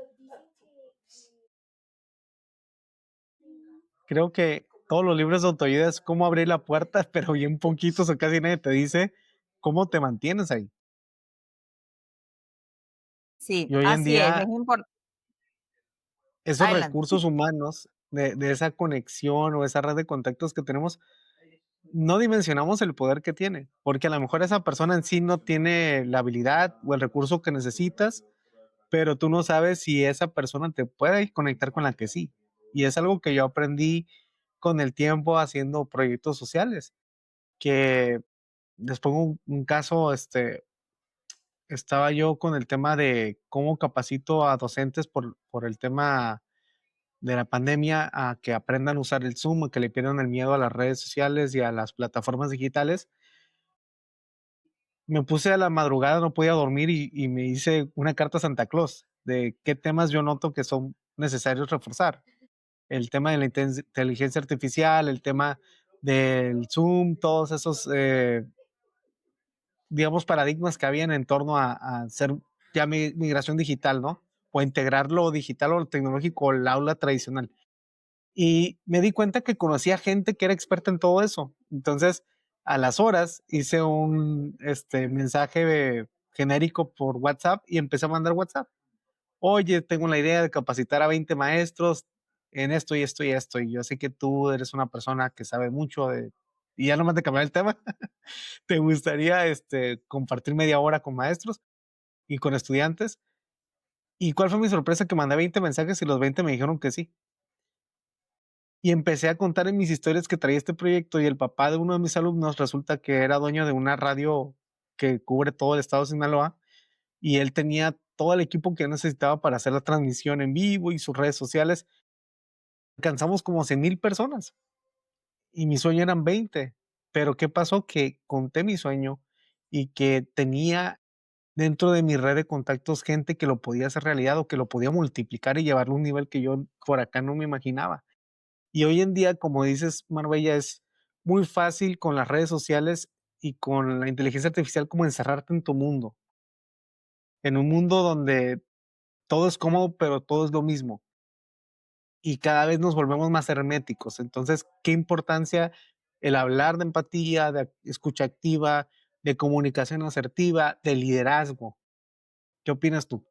Creo que todos los libros de autoayuda es cómo abrir la puerta, pero bien poquitos o casi nadie te dice cómo te mantienes ahí. Sí, Y hoy en así es día, importante. esos Adelante. recursos humanos de esa conexión o esa red de contactos que tenemos, no dimensionamos el poder que tiene, porque a lo mejor esa persona en sí no tiene la habilidad o el recurso que necesitas, pero tú no sabes si esa persona te puede conectar con la que sí. Y es algo que yo aprendí con el tiempo haciendo proyectos sociales, que les pongo un caso, estaba yo con el tema de cómo capacito a docentes por el tema de la pandemia a que aprendan a usar el Zoom, a que le pierdan el miedo a las redes sociales y a las plataformas digitales. Me puse a la madrugada, no podía dormir y me hice una carta a Santa Claus de qué temas yo noto que son necesarios reforzar. El tema de la inteligencia artificial, el tema del Zoom, todos esos, digamos, paradigmas que habían en torno a hacer ya migración digital, ¿no? O integrar lo digital o lo tecnológico al aula tradicional. Y me di cuenta que conocía gente que era experta en todo eso. Entonces, a las horas hice un mensaje genérico por WhatsApp y empecé a mandar WhatsApp. Oye, tengo la idea de capacitar a 20 maestros en esto y esto y esto. Y yo sé que tú eres una persona que sabe mucho de... Y ya nomás de cambiar el tema, ¿te gustaría compartir media hora con maestros y con estudiantes? ¿Y cuál fue mi sorpresa? Que mandé 20 mensajes y los 20 me dijeron que sí. Y empecé a contar en mis historias que traía este proyecto y el papá de uno de mis alumnos resulta que era dueño de una radio que cubre todo el estado de Sinaloa y él tenía todo el equipo que necesitaba para hacer la transmisión en vivo y sus redes sociales. Alcanzamos como 100,000 personas y mi sueño eran 20. Pero ¿qué pasó? Que conté mi sueño y que tenía dentro de mi red de contactos gente que lo podía hacer realidad o que lo podía multiplicar y llevarlo a un nivel que yo por acá no me imaginaba. Y hoy en día, como dices, Marbella, es muy fácil con las redes sociales y con la inteligencia artificial como encerrarte en tu mundo, en un mundo donde todo es cómodo, pero todo es lo mismo. Y cada vez nos volvemos más herméticos. Entonces, ¿qué importancia el hablar de empatía, de escucha activa, de comunicación asertiva, de liderazgo. ¿Qué opinas tú?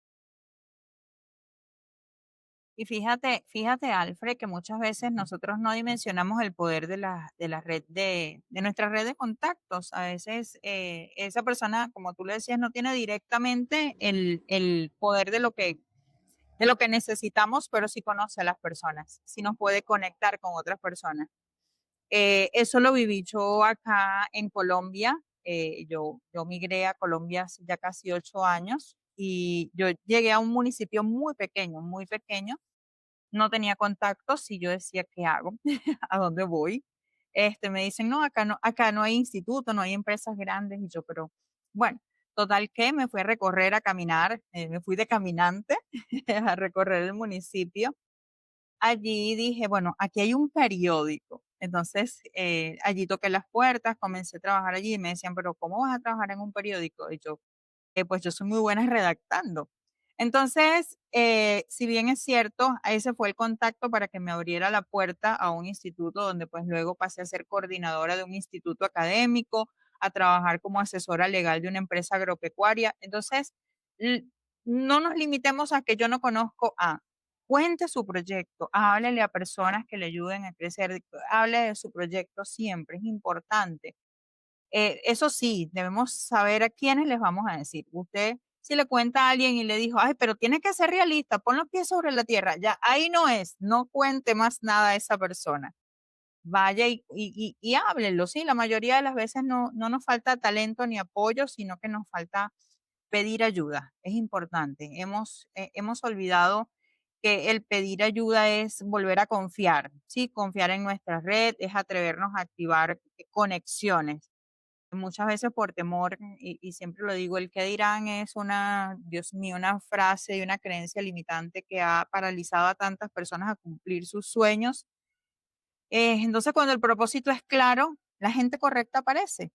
Y fíjate, Alfred, que muchas veces nosotros no dimensionamos el poder de la red de nuestra red de contactos. A veces esa persona, como tú le decías, no tiene directamente el poder de lo que necesitamos, pero sí conoce a las personas, sí nos puede conectar con otras personas. Eso lo viví yo acá en Colombia. Yo migré a Colombia hace ya casi 8 años y yo llegué a un municipio muy pequeño, no tenía contactos y yo decía, ¿qué hago? ¿A dónde voy? Me dicen, no, acá no hay instituto, no hay empresas grandes. Y yo, pero bueno, total que me fui a recorrer, a caminar, me fui de caminante a recorrer el municipio. Allí dije, bueno, aquí hay un periódico. Entonces, allí toqué las puertas, comencé a trabajar allí y me decían, pero ¿cómo vas a trabajar en un periódico? Y yo, pues yo soy muy buena redactando. Entonces, si bien es cierto, ese fue el contacto para que me abriera la puerta a un instituto donde pues luego pasé a ser coordinadora de un instituto académico, a trabajar como asesora legal de una empresa agropecuaria. Entonces, l- no nos limitemos a que yo no conozco a, cuente su proyecto, háblele a personas que le ayuden a crecer, hable de su proyecto siempre, es importante. Eso sí, debemos saber a quiénes les vamos a decir. Usted, si le cuenta a alguien y le dijo, ay, pero tiene que ser realista, pon los pies sobre la tierra, ya ahí no es, no cuente más nada a esa persona. Vaya y háblenlo, sí, la mayoría de las veces no nos falta talento ni apoyo, sino que nos falta pedir ayuda. Es importante. Hemos olvidado que el pedir ayuda es volver a confiar, sí, confiar en nuestra red, es atrevernos a activar conexiones muchas veces por temor, y siempre lo digo, el que dirán es Dios mío, una frase y una creencia limitante que ha paralizado a tantas personas a cumplir sus sueños. Entonces, cuando el propósito es claro, la gente correcta aparece.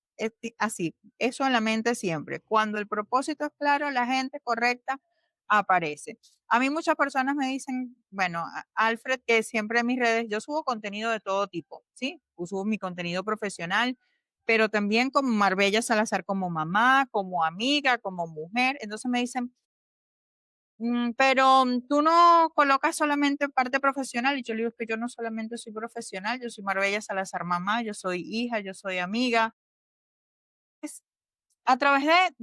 Así, eso en la mente siempre. Cuando el propósito es claro, la gente correcta aparece. A mí muchas personas me dicen, bueno, Alfred, que siempre en mis redes yo subo contenido de todo tipo, ¿sí? Subo mi contenido profesional, pero también como Marbella Salazar, como mamá, como amiga, como mujer. Entonces me dicen, pero tú no colocas solamente parte profesional, y yo le digo que yo no solamente soy profesional, yo soy Marbella Salazar mamá, yo soy hija, yo soy amiga. Es a través de,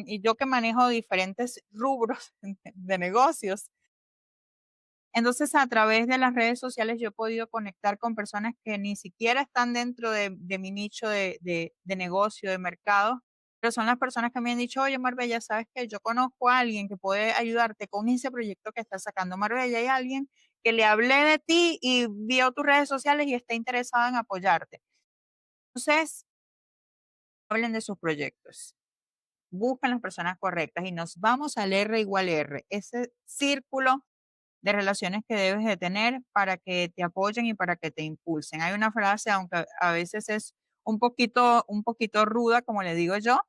y yo que manejo diferentes rubros de negocios, entonces a través de las redes sociales yo he podido conectar con personas que ni siquiera están dentro de mi nicho de negocio, de mercado, pero son las personas que me han dicho, oye Marbella, sabes que yo conozco a alguien que puede ayudarte con ese proyecto que está sacando Marbella. Hay alguien que le hablé de ti y vio tus redes sociales y está interesado en apoyarte. Entonces, hablen de sus proyectos, buscan las personas correctas y nos vamos al R igual R, ese círculo de relaciones que debes de tener para que te apoyen y para que te impulsen. Hay una frase, aunque a veces es un poquito ruda, como le digo yo,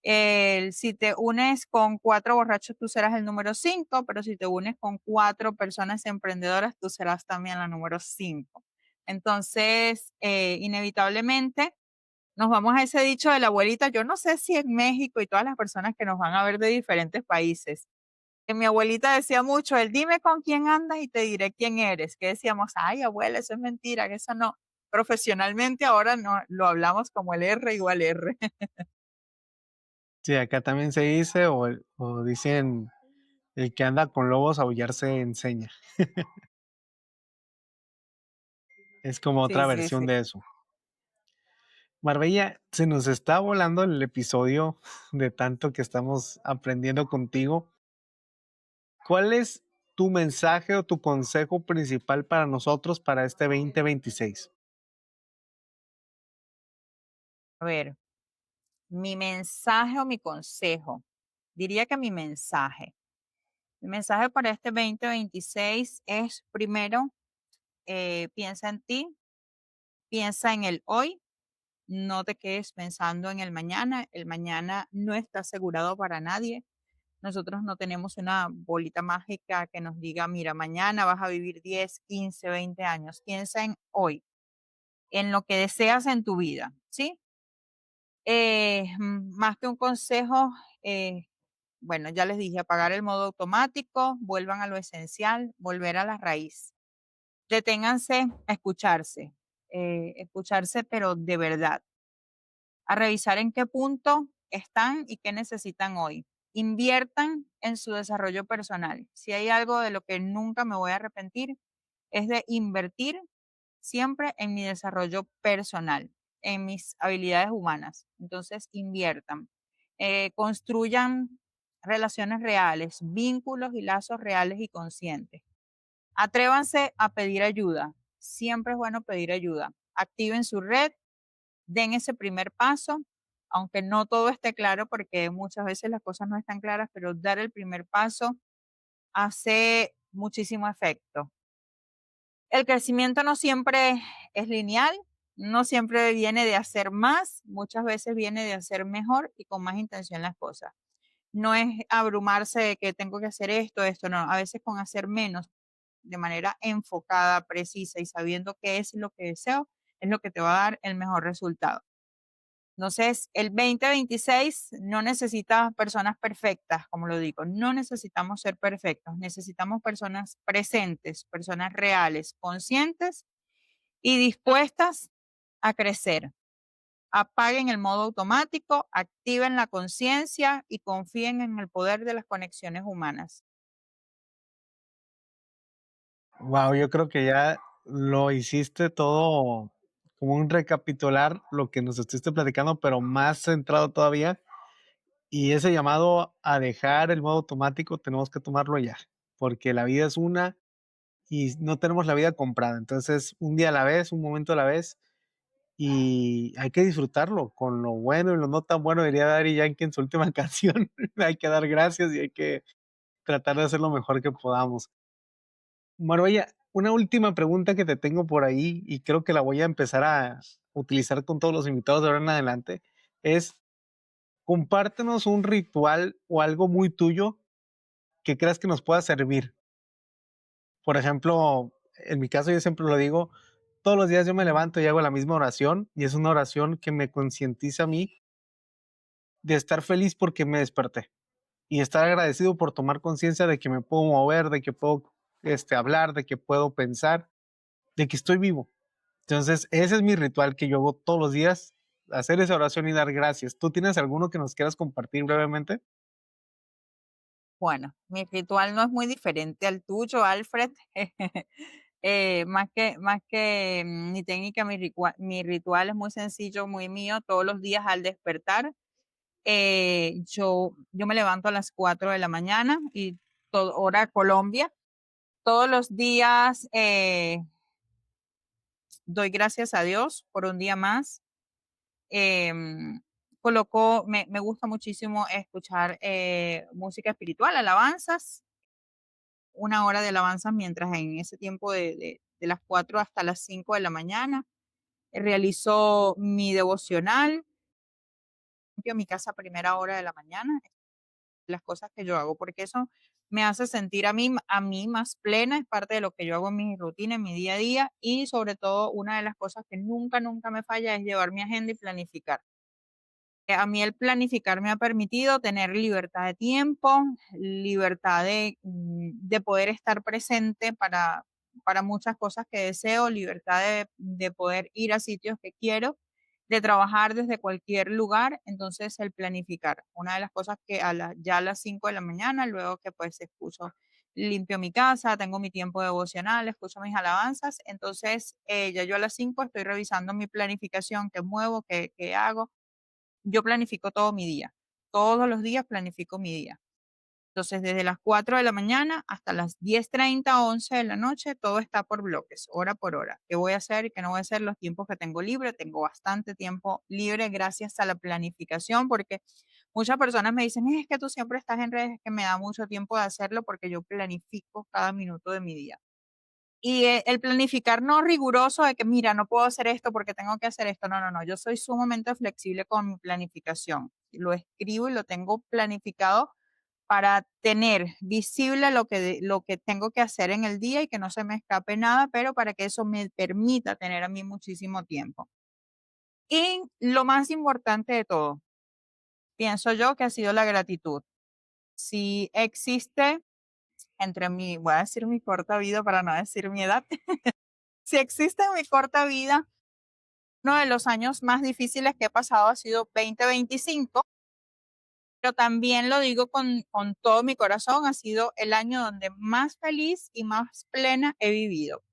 si te unes con 4 borrachos, tú serás el número 5, pero si te unes con 4 personas emprendedoras, tú serás también la número 5. Entonces, inevitablemente, nos vamos a ese dicho de la abuelita. Yo no sé si en México y todas las personas que nos van a ver de diferentes países, que mi abuelita decía mucho, el dime con quién andas y te diré quién eres. Que decíamos, ay, abuela, eso es mentira, que eso no. Profesionalmente ahora no lo hablamos como el R igual R. Sí, acá también se dice, o dicen, el que anda con lobos aullar se enseña. Es como Sí, otra sí, versión sí. de eso. Marbella, se nos está volando el episodio de tanto que estamos aprendiendo contigo. ¿Cuál es tu mensaje o tu consejo principal para nosotros para este 2026? A ver, mi mensaje o mi consejo. Diría que mi mensaje. Mi mensaje para este 2026 es, primero, piensa en ti, piensa en el hoy. No te quedes pensando en el mañana. El mañana no está asegurado para nadie. Nosotros no tenemos una bolita mágica que nos diga, mira, mañana vas a vivir 10, 15, 20 años. Piensa en hoy, en lo que deseas en tu vida, ¿sí? Más que un consejo, bueno, ya les dije, apagar el modo automático, vuelvan a lo esencial, volver a la raíz. Deténganse a escucharse, pero de verdad, a revisar en qué punto están y qué necesitan hoy. Inviertan en su desarrollo personal. Si hay algo de lo que nunca me voy a arrepentir, es de invertir siempre en mi desarrollo personal, en mis habilidades humanas. Entonces, inviertan, construyan relaciones reales, vínculos y lazos reales y conscientes. Atrévanse a pedir ayuda. Siempre es bueno pedir ayuda. Activen su red, den ese primer paso, aunque no todo esté claro, porque muchas veces las cosas no están claras, pero dar el primer paso hace muchísimo efecto. El crecimiento no siempre es lineal, no siempre viene de hacer más, muchas veces viene de hacer mejor y con más intención las cosas. No es abrumarse de que tengo que hacer esto, no, a veces con hacer menos, de manera enfocada, precisa y sabiendo qué es lo que deseo, es lo que te va a dar el mejor resultado. Entonces, el 2026 no necesita personas perfectas, como lo digo, no necesitamos ser perfectos, necesitamos personas presentes, personas reales, conscientes y dispuestas a crecer. Apaguen el modo automático, activen la conciencia y confíen en el poder de las conexiones humanas. Wow, yo creo que ya lo hiciste todo como un recapitular lo que nos estuviste platicando, pero más centrado todavía. Y ese llamado a dejar el modo automático tenemos que tomarlo ya, porque la vida es una y no tenemos la vida comprada. Entonces, un día a la vez, un momento a la vez, y hay que disfrutarlo con lo bueno y lo no tan bueno, diría Daddy Yankee en su última canción. Hay que dar gracias y hay que tratar de hacer lo mejor que podamos. Maruella, una última pregunta que te tengo por ahí y creo que la voy a empezar a utilizar con todos los invitados de ahora en adelante, es compártenos un ritual o algo muy tuyo que creas que nos pueda servir. Por ejemplo, en mi caso yo siempre lo digo, todos los días yo me levanto y hago la misma oración y es una oración que me concientiza a mí de estar feliz porque me desperté y estar agradecido por tomar conciencia de que me puedo mover, de que puedo hablar, de que puedo pensar, de que estoy vivo. Entonces, ese es mi ritual que yo hago todos los días, hacer esa oración y dar gracias. ¿Tú tienes alguno que nos quieras compartir brevemente? Bueno, mi ritual no es muy diferente al tuyo, Alfred. Más que mi técnica, mi ritual es muy sencillo, muy mío. Todos los días al despertar, yo me levanto a las 4 de la mañana y hora Colombia. Todos los días doy gracias a Dios por un día más. Em, me gusta muchísimo escuchar música espiritual, alabanzas, una hora de alabanzas mientras en ese tiempo de las 4 hasta las 5 de la mañana realizo mi devocional, limpio mi casa a primera hora de la mañana, las cosas que yo hago, porque eso me hace sentir a mí más plena, es parte de lo que yo hago en mi rutina, en mi día a día, y sobre todo una de las cosas que nunca, nunca me falla es llevar mi agenda y planificar. A mí el planificar me ha permitido tener libertad de tiempo, libertad de poder estar presente para muchas cosas que deseo, libertad de poder ir a sitios que quiero, de trabajar desde cualquier lugar. Entonces, el planificar, una de las cosas que ya a las 5 de la mañana, luego que pues escucho, limpio mi casa, tengo mi tiempo devocional, escucho mis alabanzas. Entonces, ya yo a las 5 estoy revisando mi planificación, qué muevo, qué hago. Yo planifico todo mi día. Todos los días planifico mi día. Entonces, desde las 4 de la mañana hasta las 10:30, 11 de la noche, todo está por bloques, hora por hora. ¿Qué voy a hacer y qué no voy a hacer? Los tiempos que tengo libre, tengo bastante tiempo libre gracias a la planificación, porque muchas personas me dicen, es que tú siempre estás en redes, es que me da mucho tiempo de hacerlo porque yo planifico cada minuto de mi día. Y el planificar no riguroso de que, mira, no puedo hacer esto porque tengo que hacer esto. No, no, no. Yo soy sumamente flexible con mi planificación. Lo escribo y lo tengo planificado para tener visible lo que tengo que hacer en el día y que no se me escape nada, pero para que eso me permita tener a mí muchísimo tiempo. Y lo más importante de todo, pienso yo que ha sido la gratitud. Si existe entre mi, voy a decir mi corta vida para no decir mi edad, si existe en mi corta vida, uno de los años más difíciles que he pasado ha sido 2025, pero también lo digo con todo mi corazón, ha sido el año donde más feliz y más plena he vivido,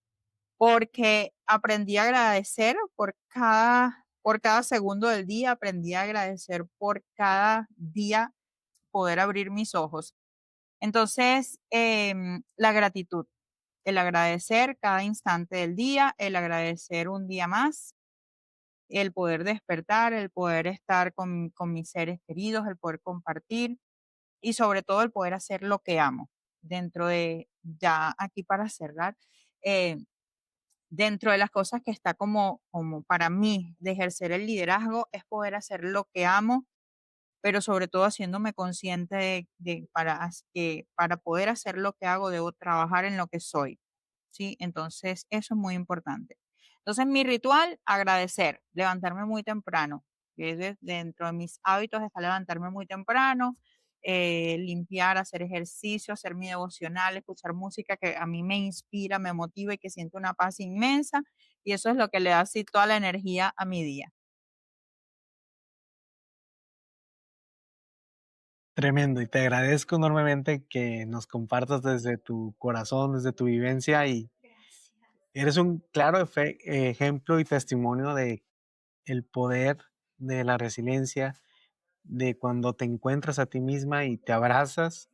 porque aprendí a agradecer por cada segundo del día, aprendí a agradecer por cada día poder abrir mis ojos. Entonces, la gratitud, el agradecer cada instante del día, el agradecer un día más, el poder despertar, el poder estar con mis seres queridos, el poder compartir y sobre todo el poder hacer lo que amo. Dentro de, ya aquí para cerrar, eh, dentro de las cosas que está como para mí de ejercer el liderazgo es poder hacer lo que amo, pero sobre todo haciéndome consciente que para poder hacer lo que hago debo trabajar en lo que soy, ¿sí? Entonces, eso es muy importante. Entonces, mi ritual, agradecer, levantarme muy temprano. Dentro de mis hábitos está levantarme muy temprano, limpiar, hacer ejercicio, hacer mi devocional, escuchar música que a mí me inspira, me motiva y que siento una paz inmensa. Y eso es lo que le da así toda la energía a mi día. Tremendo, y te agradezco enormemente que nos compartas desde tu corazón, desde tu vivencia, y eres un claro ejemplo y testimonio de el poder de la resiliencia, de cuando te encuentras a ti misma y te abrazas,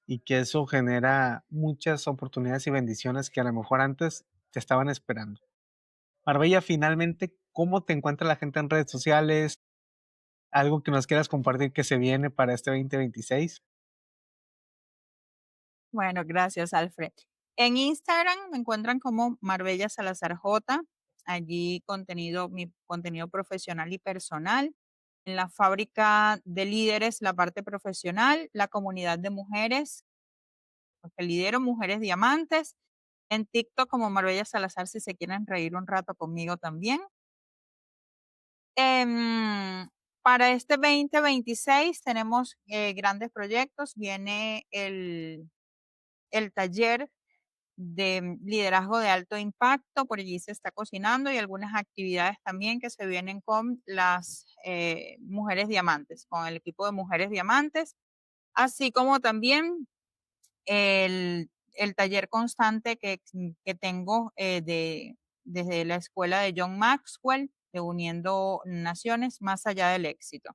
y que eso genera muchas oportunidades y bendiciones que a lo mejor antes te estaban esperando. Marbella, finalmente, ¿cómo te encuentra la gente en redes sociales? ¿Algo que nos quieras compartir que se viene para este 2026? Bueno, gracias, Alfred. En Instagram me encuentran como Marbella Salazar J. Allí mi contenido profesional y personal. En la fábrica de líderes, la parte profesional, la comunidad de mujeres, que lidero Mujeres Diamantes. En TikTok como Marbella Salazar, si se quieren reír un rato conmigo también. Para este 2026 tenemos grandes proyectos. Viene el taller de liderazgo de alto impacto, por allí se está cocinando y algunas actividades también que se vienen con las mujeres diamantes, con el equipo de mujeres diamantes, así como también el taller constante que tengo desde la escuela de John Maxwell, de Uniendo Naciones más allá del éxito.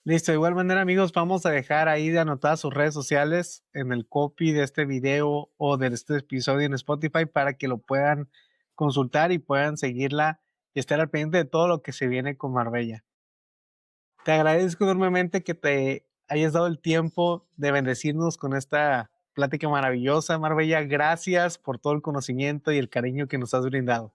Listo, de igual manera, amigos, vamos a dejar ahí de anotadas sus redes sociales en el copy de este video o de este episodio en Spotify para que lo puedan consultar y puedan seguirla y estar al pendiente de todo lo que se viene con Marbella. Te agradezco enormemente que te hayas dado el tiempo de bendecirnos con esta plática maravillosa, Marbella. Gracias por todo el conocimiento y el cariño que nos has brindado.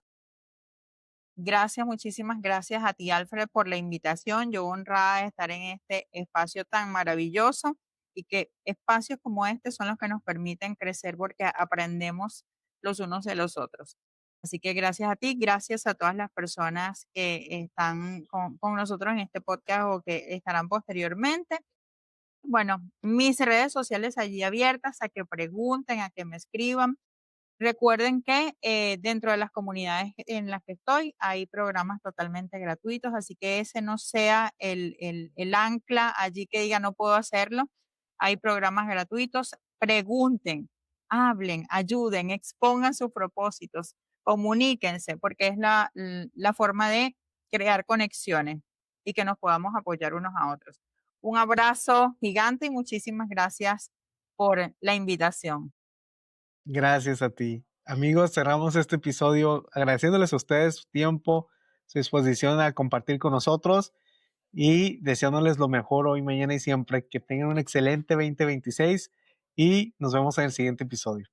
Gracias, muchísimas gracias a ti, Alfred, por la invitación. Yo honrada de estar en este espacio tan maravilloso y que espacios como este son los que nos permiten crecer porque aprendemos los unos de los otros. Así que gracias a ti, gracias a todas las personas que están con nosotros en este podcast o que estarán posteriormente. Bueno, mis redes sociales allí abiertas a que pregunten, a que me escriban. Recuerden que dentro de las comunidades en las que estoy hay programas totalmente gratuitos, así que ese no sea el ancla allí que diga no puedo hacerlo. Hay programas gratuitos. Pregunten, hablen, ayuden, expongan sus propósitos, comuníquense, porque es la forma de crear conexiones y que nos podamos apoyar unos a otros. Un abrazo gigante y muchísimas gracias por la invitación. Gracias a ti. Amigos, cerramos este episodio agradeciéndoles a ustedes su tiempo, su disposición a compartir con nosotros y deseándoles lo mejor hoy, mañana y siempre. Que tengan un excelente 2026 y nos vemos en el siguiente episodio.